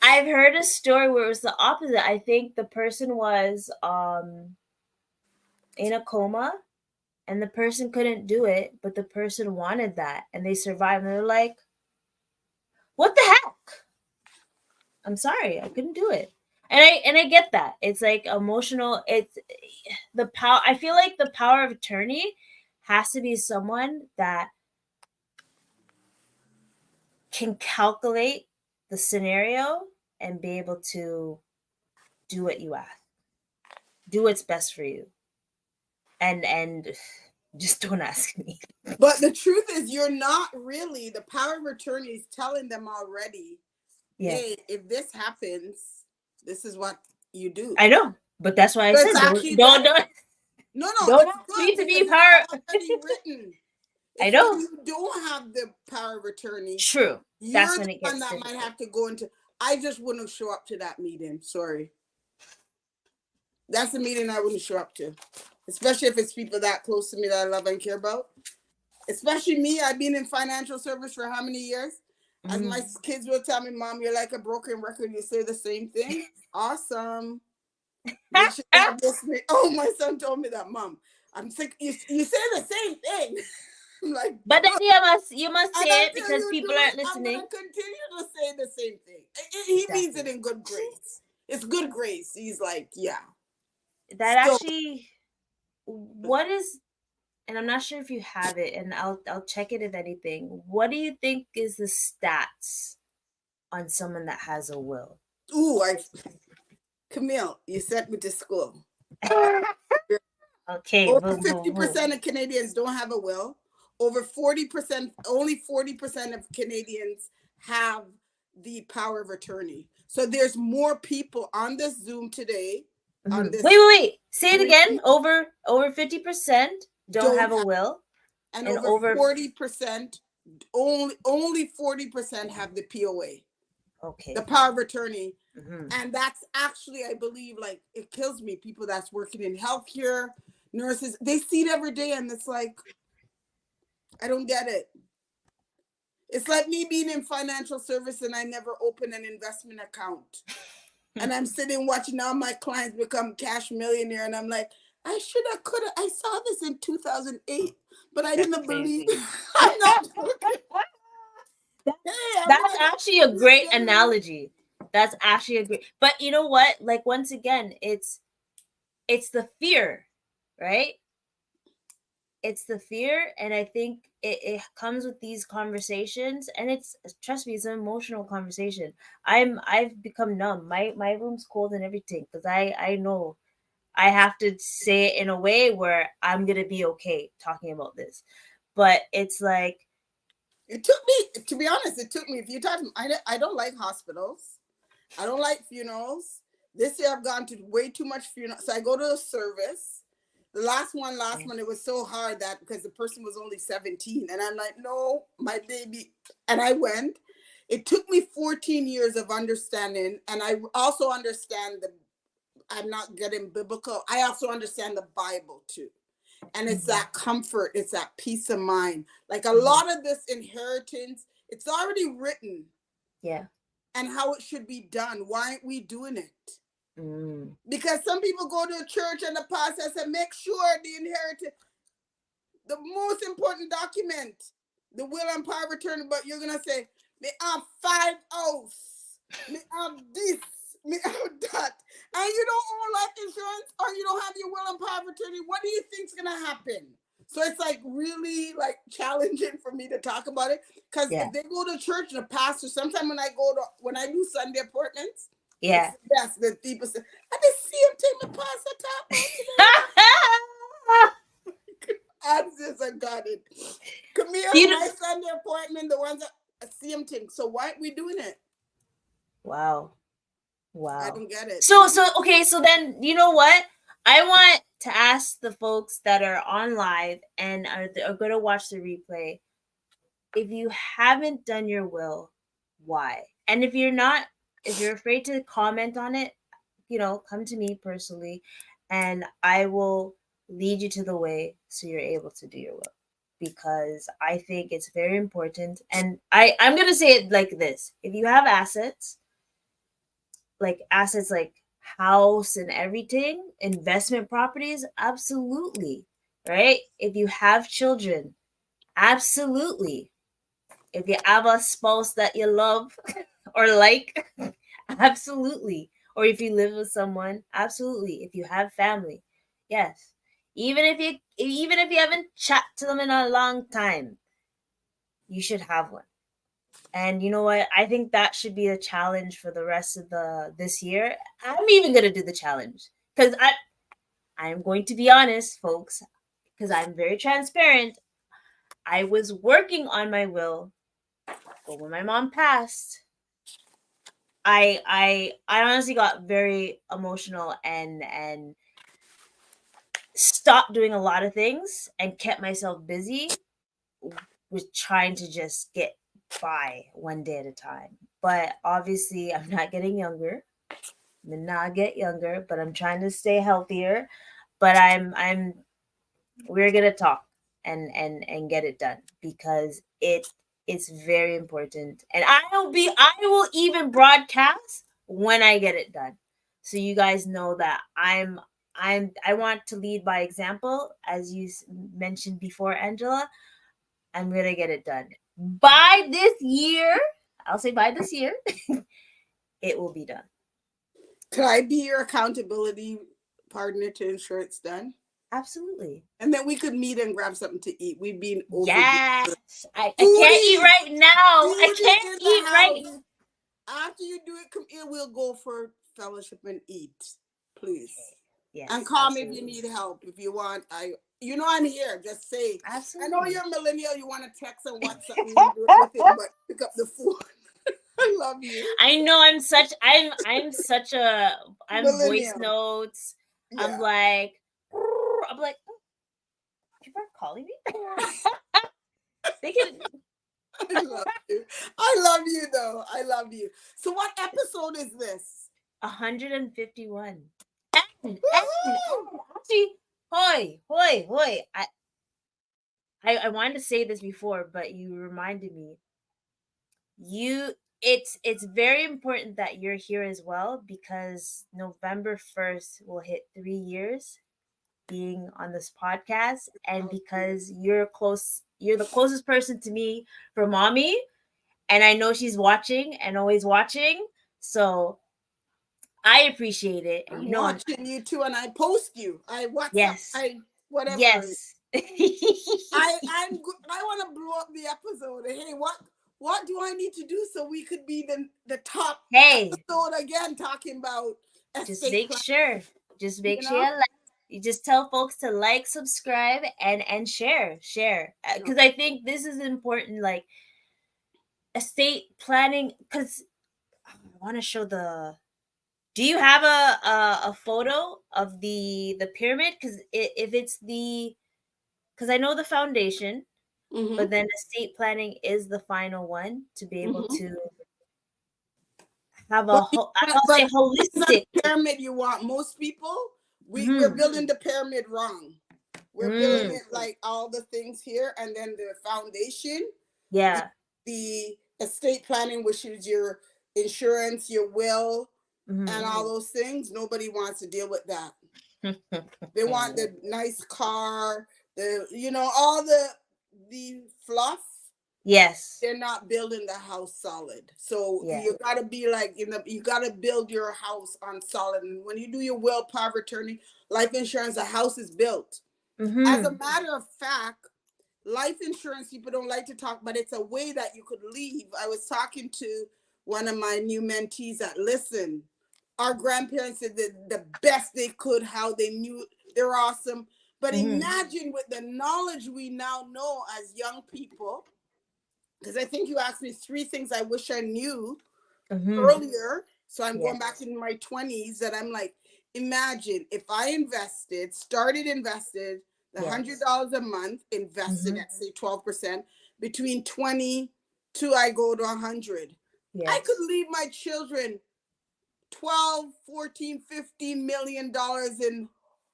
I've heard a story where it was the opposite. I think the person was in a coma, and the person couldn't do it, but the person wanted that, and they survived, and they're like, "What the heck? I'm sorry, I couldn't do it." And I get that. It's like emotional. It's the power. I feel like the power of attorney has to be someone that can calculate the scenario and be able to do what you ask, do what's best for you, and just don't ask me. But the truth is, you're not really, the power of attorney is telling them already, Yeah, hey, if this happens, this is what you do. I know, but that's why I So it's said actually don't better. don't No, don't it's ask good me to because be it's power. already written. I It's when know. you don't have the power of attorney, True. That's you're when the it one gets that might difficult. have to go into. I just wouldn't show up to that meeting. Sorry. That's the meeting I wouldn't show up to. Especially if it's people that close to me that I love and care about. Especially me, I've been in financial service for how many years? As my Mm. kids will tell me, Mom, you're like a broken record. You say the same thing. Awesome. Make sure you have this. Oh, my son told me that, Mom. I'm sick. You say the same thing. I'm like, But then good. you must And say it until because you do people it, aren't I'm gonna listening. continue to say the same thing. He means it Exactly. in good grace. It's good grace. He's like, yeah. That So actually, what is, and I'm not sure if you have it, and I'll check it if anything. What do you think is the stats on someone that has a will? Ooh, Camille, you sent me to school. Okay, Over boom, boom, boom. 50% of Canadians don't have a will. Over 40%, only 40% of Canadians have the power of attorney. So there's more people on this Zoom today. On this Wait. Say it screen, again. Over 50% don't have a will, and and over over 40%, only 40% have the POA, okay. the power of attorney. Mhm. And that's actually, I believe, like, it kills me. People that's working in healthcare, nurses, they see it every day, and it's like, I don't get it. It's like me being in financial service and I never open an investment account. And I'm sitting watching all my clients become cash millionaire, and I'm like, I should have, could have. I saw this in 2008, but I That's didn't believe. crazy. I'm not joking. Hey, I'm That's like, actually a great analogy. That's actually a great. But you know what? Like, once again, it's the fear, right? It's the fear, and I think it comes with these conversations, and it's, trust me, it's an emotional conversation. I've become numb. My room's cold and everything because I know I have to say it in a way where I'm gonna be okay talking about this. But it's like, it took me, to be honest, it took me, if you talk, I don't like hospitals. I don't like funerals. This year I've gone to way too much funeral. So I go to a service. The last one, it was so hard that because the person was only 17. And I'm like, no, my baby. And I went. It took me 14 years of understanding. And I also understand I'm not getting biblical. I also understand the Bible too. And it's that comfort, it's that peace of mind. Like a lot of this inheritance, it's already written. yeah. And how it should be done. Why aren't we doing it? Mm. Because some people go to a church and the pastor said, make sure the inheritance, the most important document, the will and power of attorney, but you're going to say, me have 5 oaths, me have this, me have that. And you don't own life insurance or you don't have your will and power of attorney. What do you think's going to happen? So it's like really like challenging for me to talk about it. Because if they go to church, the pastor, sometimes when I do Sunday appointments, Yeah. yes, the people say, I just see him take my pastor top. I'm just, I got it. Camille, my Sunday appointment, the ones that I see him take. So why aren't we doing it? Wow. I don't get it. So okay, so then you know what? I want to ask the folks that are on live and are going to watch the replay. If you haven't done your will, why? And if you're afraid to comment on it, come to me personally, and I will lead you to the way so you're able to do your will. Because I think it's very important. And I'm going to say it like this. If you have assets like house and everything, investment properties, absolutely. Right? If you have children, absolutely. If you have a spouse that you love or like, absolutely. Or if you live with someone, absolutely. If you have family, yes. Even if you haven't chat to them in a long time, you should have one. And you know what? I think that should be a challenge for the rest of this year. I'm even gonna do the challenge because I'm going to be honest, folks, because I'm very transparent. I was working on my will, but when my mom passed, I honestly got very emotional and stopped doing a lot of things and kept myself busy with trying to just get by one day at a time. But obviously, I'm not getting younger. I'm gonna not get younger, but I'm trying to stay healthier. But we're gonna talk and get it done because it's very important. And I will even broadcast when I get it done. So you guys know that I want to lead by example, as you mentioned before, Angela. I'm gonna get it done by this year. I'll say by this year, it will be done. Could I be your accountability partner to ensure it's done? Absolutely. And then we could meet and grab something to eat. We've been over. Yes. I can't eat right now. I can't eat right now. After you do it, come here. We'll go for fellowship and eat, please. And Yes, call me if you absolutely. need help. If you want, I'm here. Just say. I know Absolutely. you're a millennial. You want to text and WhatsApp me and do everything, but pick up the phone. I love you, I know I'm such a I'm voice millennial. notes. I'm Yeah, like I'm like people are calling me. They can I love you. I love you though. I love you. So, what episode is this? 151. And Woohoo! actually, hoy. I wanted to say this before, but you reminded me. You it's very important that you're here as well because November 1st will hit 3 years being on this podcast, and Oh, because you're the closest person to me for mommy, and I know she's watching and always watching, so I appreciate it, and I'm you know I'm watching you too, and I post you. I WhatsApp. yes, I whatever. yes. I want to blow up the episode. Hey, what do I need to do so we could be the top Hey, episode again talking about just estate make plan? sure, just make You sure know? you just tell folks to like, subscribe, and share, No. because I think this is important, like estate planning, because I want to show the. Do you have a photo of the pyramid? Because if it's the, because I know the foundation, but Mm-hmm. then estate planning is the final one to be able Mm-hmm. to have a But you whole. want, I'll but say it's not holistic. the pyramid you want. Most people, we're Mm-hmm. building the pyramid wrong. We're building Mm, it like all the things here, and then the foundation, is yeah. the estate planning, which is your insurance, your will, and Mm-hmm. all those things. Nobody wants to deal with that. They want the nice car, all the fluff. Yes. They're not building the house solid. So Yeah. you gotta be like you gotta build your house on solid. And when you do your will, power of attorney, life insurance, the house is built. As a Mm-hmm. matter of fact, life insurance people don't like to talk, but it's a way that you could leave. I was talking to one of my new mentees that listen. Our grandparents did the best they could, how they knew they're awesome. But Mm-hmm. imagine with the knowledge we now know as young people, because I think you asked me 3 things I wish I knew Mm-hmm. earlier. So I'm going back Yes. in my 20s that I'm like, imagine if I invested the Yes. $100 a month, invested Mm-hmm. at say 12%, between 20 to I go to 100. I could Yes. leave my children 12, 14, $15 million in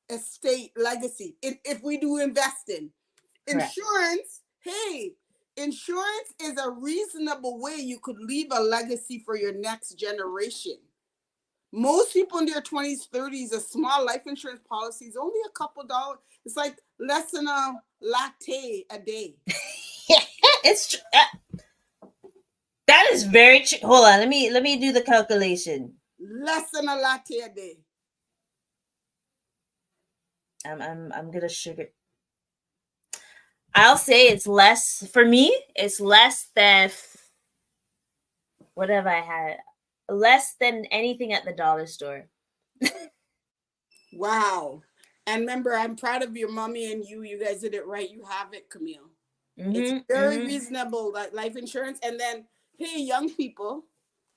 estate legacy if we do investing. Correct. Insurance, hey, insurance is a reasonable way you could leave a legacy for your next generation. Most people in their 20s, 30s, a small life insurance policy is only a couple dollars. It's like less than a latte a day. It's that is very true. Hold on, let me do the calculation. Less than a latte a day. I'm gonna sugar. I'll say it's less for me. It's less than whatever I had. Less than anything at the dollar store. Wow. And remember, I'm proud of your mommy and you. You guys did it right. You have it, Camille. It's Mm-hmm. very Mm-hmm. reasonable, like life insurance. And then, hey, young people,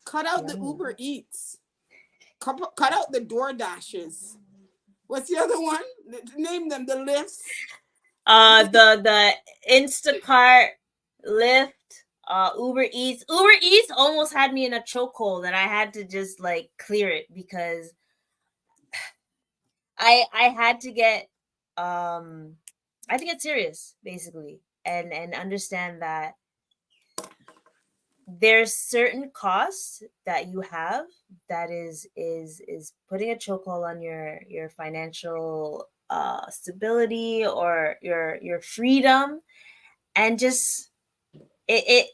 cut out the Yummy. Uber Eats. Cut out the Door Dashes. What's the other one? Name them. The lifts. The Instacart, Lyft, Uber Eats. Uber Eats almost had me in a chokehold, and I had to just like clear it because I had to get I had to get serious basically, and understand that there's certain costs that you have that is putting a chokehold on your financial stability or your freedom, and just it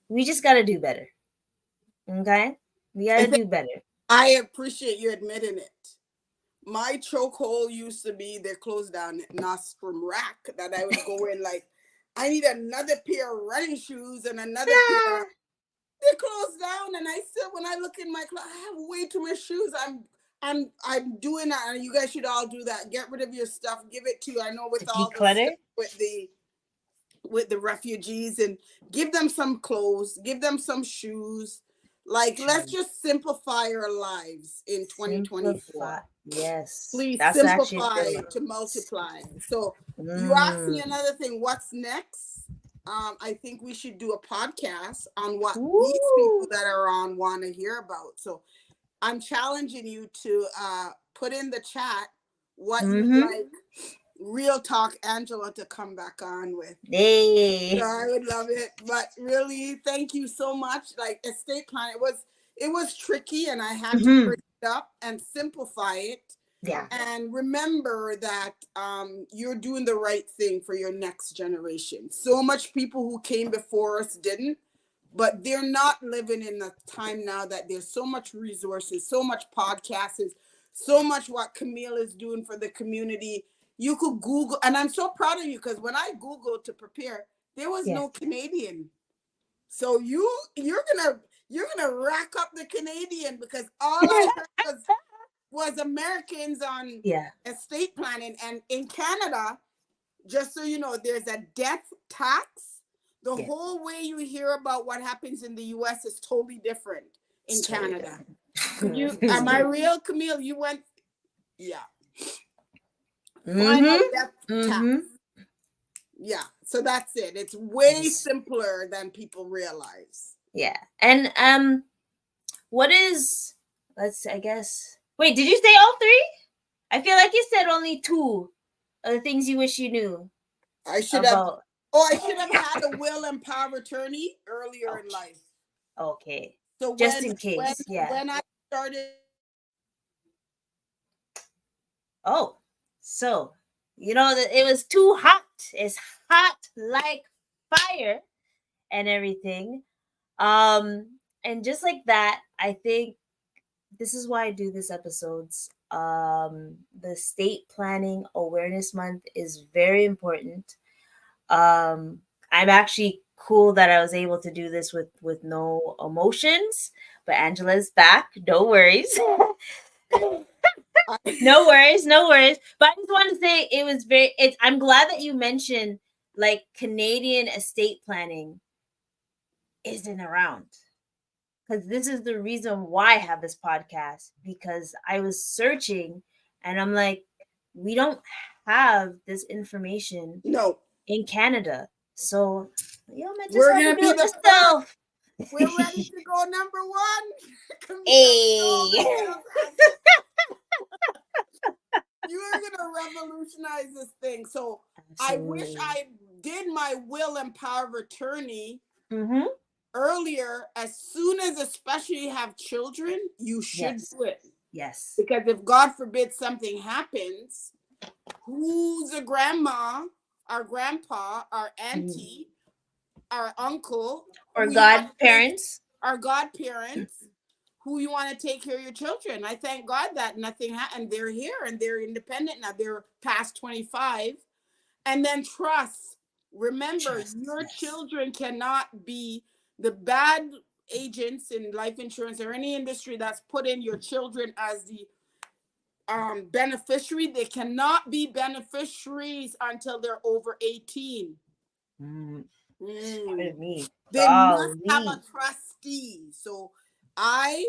we just got to do better. Okay, we got I to think do better. I appreciate you admitting it. My chokehold used to be they closed down Nostrum Rack that I would go in like, I need another pair of running shoes and another pair. They closed down, and I still, when I look in my closet, I have way too many shoes. I'm doing that, and you guys should all do that. Get rid of your stuff, give it to. I know with all the Declutter. stuff with the refugees, and give them some clothes, give them some shoes. Like, let's just simplify our lives in Simplify. 2024. Yes, Please that's actually simplify good. to multiply. So you asked me Mm. another thing, what's next? I think we should do a podcast on what these people Woo. that are on want to hear about. So I'm challenging you to put in the chat what you'd Mm-hmm. like Real Talk Angela to come back on with. Hey. So I would love it. But really, thank you so much. Like, estate plan, it was tricky, and I had to break it up and simplify it. Yeah. And remember that you're doing the right thing for your next generation. So much people who came before us didn't, but they're not living in the time now that there's so much resources, so much podcasts, so much what Camille is doing for the community. You could Google, and I'm so proud of you, because when I Googled to prepare, there was no Canadian. So you're gonna rack up the Canadian, because all I heard was Americans on estate planning. And in Canada, just so you know, there's a death tax. The whole way you hear about what happens in the US is totally different in Canada. Could you, am I real, Camille? You went, final death tax. Yeah, so that's it. It's way simpler than people realize. Yeah. And what is, I guess, wait, did you say all three? I feel like you said only two of the things you wish you knew. I should have had a will and power of attorney earlier in life. Okay. So just in case. When I started. Oh, so you know that it was too hot. It's hot like fire and everything. And just like that, I think this is why I do these episodes. The State Planning Awareness Month is very important. I'm actually cool that I was able to do this with no emotions, but Angela's back. No worries. No worries. But I just want to say it was I'm glad that you mentioned like Canadian estate planning isn't around. Because this is the reason why I have this podcast, because I was searching and I'm like, we don't have this information in Canada. So we're gonna be the first. We're ready to go number one. Hey. You are gonna revolutionize this thing. So absolutely. I wish I did my will and power of attorney earlier. As soon as, especially, you have children, you should do it. Yes. Because if God forbid something happens, who's a grandma, our grandpa, our auntie, our uncle, or godparents, our godparents, who you want to take care of your children? I thank God that nothing happened. They're here and they're independent now. They're past 25. And then trust. Remember, your children cannot be the bad agents in life insurance or any industry that's put in your children as the beneficiary. They cannot be beneficiaries until they're over 18. They must have a trustee. So my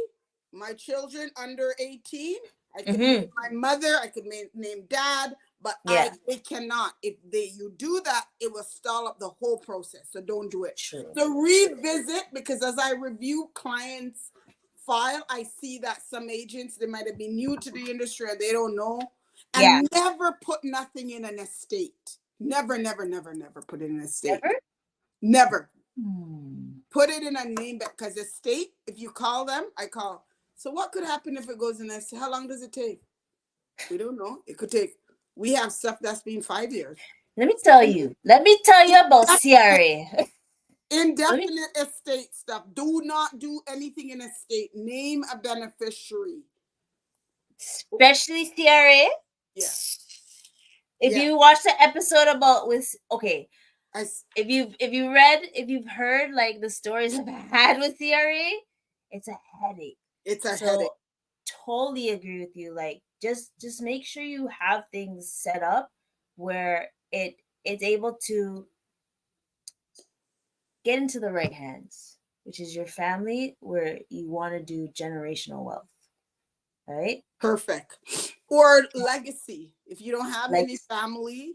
children under 18, I could name my mother, I could name dad, but they cannot. If you do that, it will stall up the whole process. So don't do it. True. So revisit, because as I review clients' file, I see that some agents, they might have been new to the industry or they don't know. And never put nothing in an estate. Never put it in an estate. Never. Put it in a name, because estate, if you call them, I call. So what could happen if it goes in estate? How long does it take? We don't know. It could take. We have stuff that's been 5 years. Let me tell you about CRA. Indefinite estate stuff. Do not do anything in estate. Name a beneficiary. Especially CRA. Yeah. If you watch the episode if you've heard like the stories I've had with CRA, it's a headache. It's a So headache. totally agree with you. Like just make sure you have things set up where it's able to get into the right hands, which is your family, where you want to do generational wealth, right? Perfect. Or legacy. If you don't have Like, any family,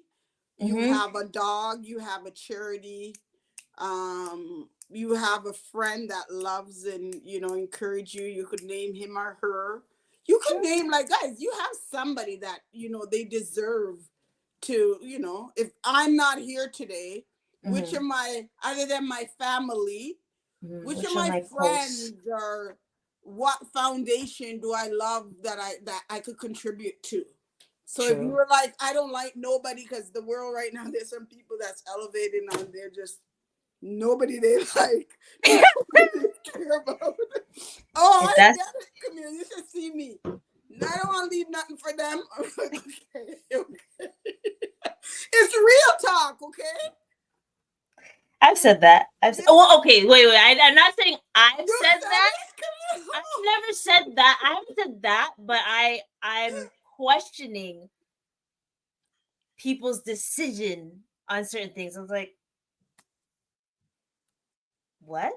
you mm-hmm, have a dog, you have a charity, you have a friend that loves and encourage you. You could name him or her. You could sure. name, like, guys, you have somebody that they deserve to, if I'm not here today, which Mm-hmm, of my, other than my family, mm-hmm. which of Which are my my close? friends, or what foundation do I love that I could contribute to? So if you True. were like, I don't like nobody, because the world right now, there's some people that's elevating on, they're just nobody they like, nobody they care about. Oh, If I that's get it. Come here, you should see me. I don't want to leave nothing for them. Okay, okay. It's real talk, okay? I've said that. Yeah, Oh, well, okay, wait. I'm not saying I've you said said that. it. Come I've on. never said that. I haven't said that, but I'm questioning people's decision on certain things. I was like, what?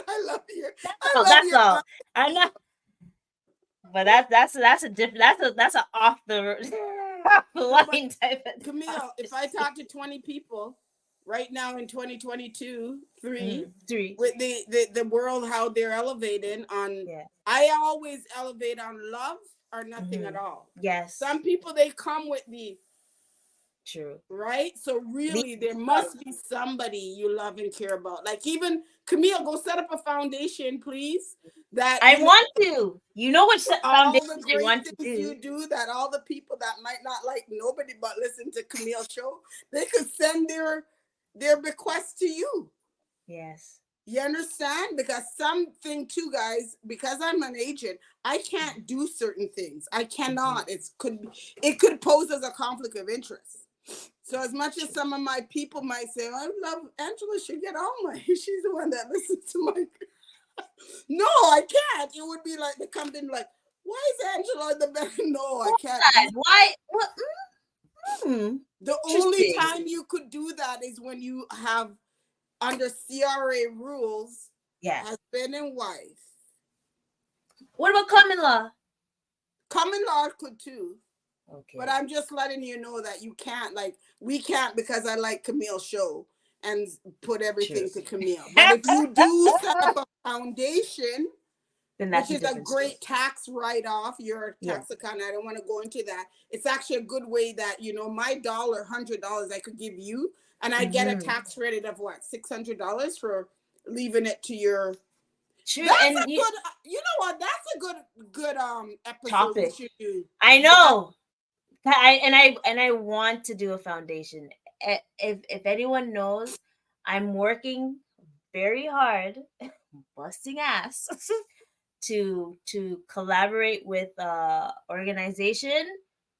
I love you. I Oh, love that's your all. I'm not. But that's a different. That's a off the off the no, but line type of Camille, if I conversation. talk to 20 people right now in 2022, three, Three. with the world, how they're elevating on, Yeah. I always elevate on love or nothing at all. Yes. Some people, they come with the, True. right? So Leave really, there love. must be somebody you love and care about. Like, even Camille, go set up a foundation, please. That I want to. You know which all foundation the I great want to things do. you do, that all the people that might not like nobody but listen to Camille's show, they could send their bequests to you. Yes. You understand? Because something too, guys, because I'm an agent, I can't do certain things. I cannot. It could pose as a conflict of interest. So as much as some of my people might say, oh, I love Angela should get all my, she's the one that listens to my, no, I can't. It would be like the company like, why is Angela the best? No, I can't do. Why? What? The only Interesting. time you could do that is when you have, under CRA rules, Yeah. husband and wife. What about common law? Common law could too. Okay. But I'm just letting you know that you can't, like, we can't, because I like Camille's show and put everything to Camille. But if you do set up a foundation, then that's which a is a different story. great tax write-off, your tax account, I don't want to go into that. It's actually a good way that, my $100 I could give you, and I get a tax credit of what, $600 for leaving it to your. True, That's and a good. You know what? That's a good episode topic. we should do. I know. I want to do a foundation. If anyone knows, I'm working very hard, busting ass to collaborate with organization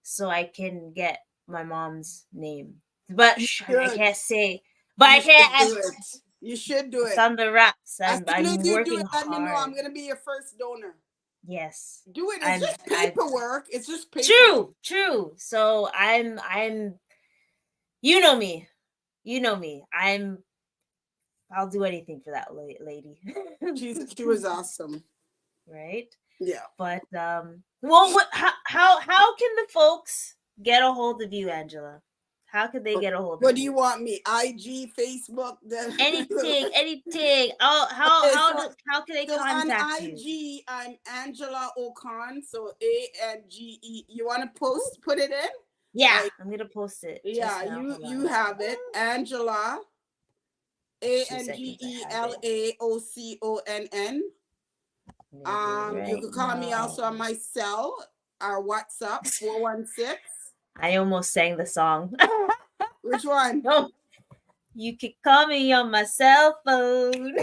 so I can get my mom's name. But You I should. can't say. But You I should can't. do it. You should do It's it. on the wraps. As soon as I'm you do working it, let me know. hard. I'm gonna be your first donor. Yes. Do it. It's just paperwork. It's just paperwork. True. So I'm you know me. You know me. I'll do anything for that lady. She was awesome. Right? Yeah. But well, how can the folks get a hold of you, Angela? How could they get a hold of you? What do you want me? IG, Facebook, anything. Oh, how can they contact on you? IG, I'm Angela Ocon. So ANGE. You want to put it in? Yeah, like, I'm gonna post it. Yeah, you have it, Angela. ANGELAOCONN. You could call me also on my cell, our WhatsApp 416. I almost sang the song. Which one? No, you could call me on my cell phone.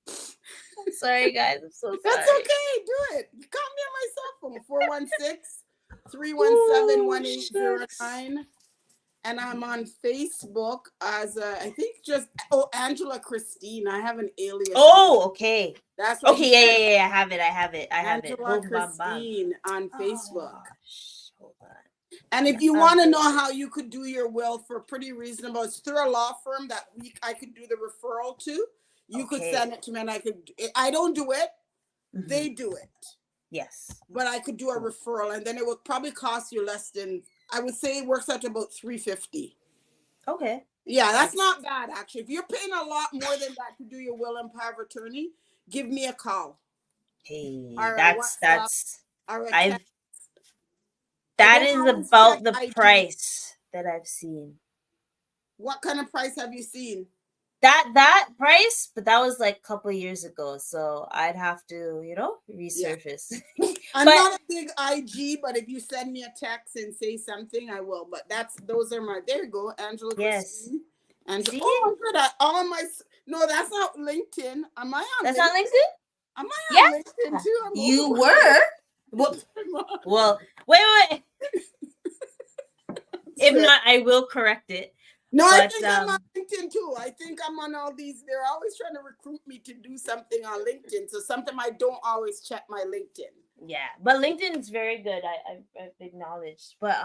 I'm sorry, guys. I'm so sorry. That's okay. Do it. Call me on my cell phone 416-317-1809. And I'm on Facebook as I think just Angela Christine. I have an alias. Oh, okay. That's what Okay, yeah. I have it. Angela Boom, bam, bam. Christine on Facebook. Oh, hold on. And if you want to know how you could do your will for pretty reasonable, it's through a law firm that I could do the referral to. You could send it to me, and I don't do it. Mm-hmm. They do it. Yes. But I could do a referral, and then it would probably cost you less than, I would say it works out to about $350. Okay. Yeah, that's not bad, actually. If you're paying a lot more than that to do your will and power of attorney, give me a call. Hey, that is about the price that I've seen. What kind of price have you seen? That price, but that was like a couple of years ago, so I'd have to, resurface. Yeah. I'm not a big IG, but if you send me a text and say something, I will. But those are my. There you go, Angela. Yes. Angela. Oh my God! No, that's not LinkedIn. Am I on? That's not LinkedIn. Am I on LinkedIn too? You were. Well, wait. If not, I will correct it. No, I think I'm on LinkedIn too. I think I'm on all these. They're always trying to recruit me to do something on LinkedIn. So sometimes I don't always check my LinkedIn. Yeah, but LinkedIn is very good. I've acknowledged. But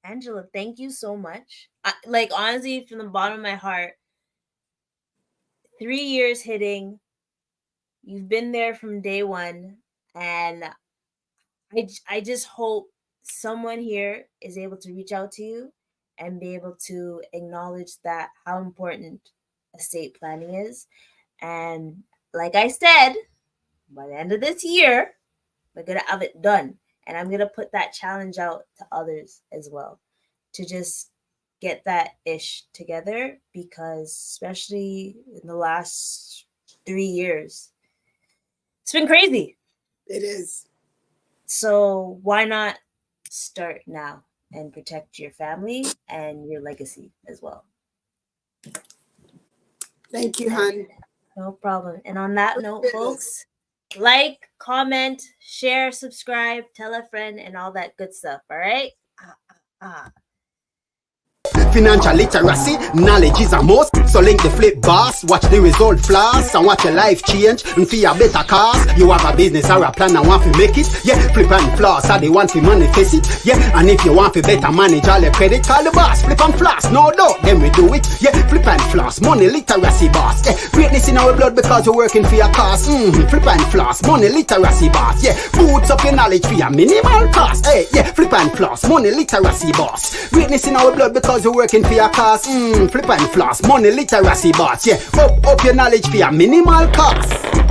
Angela, thank you so much. Honestly, from the bottom of my heart, 3 years hitting. You've been there from day one, and I just hope someone here is able to reach out to you and be able to acknowledge that how important estate planning is. And like I said, by the end of this year, we're going to have it done. And I'm going to put that challenge out to others as well to just get that ish together, because especially in the last 3 years, it's been crazy. It is. So why not start now and protect your family and your legacy as well? Thank you, hon. No problem. And on that note, folks, like, comment, share, subscribe, tell a friend, and all that good stuff. All right? Financial literacy, knowledge is a must. So link the flip boss, watch the result flash, and watch your life change and feel a better cause. You have a business or a plan and want to make it. Yeah, flip and floss, how they want to manifest it. Yeah, and if you want to better manage all your credit, call the boss. Flip and floss, no doubt, then we do it. Yeah, flip and floss, money literacy boss. Yeah, greatness in our blood because we're working for your cause. Flip and floss, money literacy boss. Yeah, boots up your knowledge for your minimal cost. Hey, yeah, flip and floss, money literacy boss. Greatness in our blood because we're working for your cause. Flip and floss, money literacy boss. Yeah, up your knowledge for your minimal cost.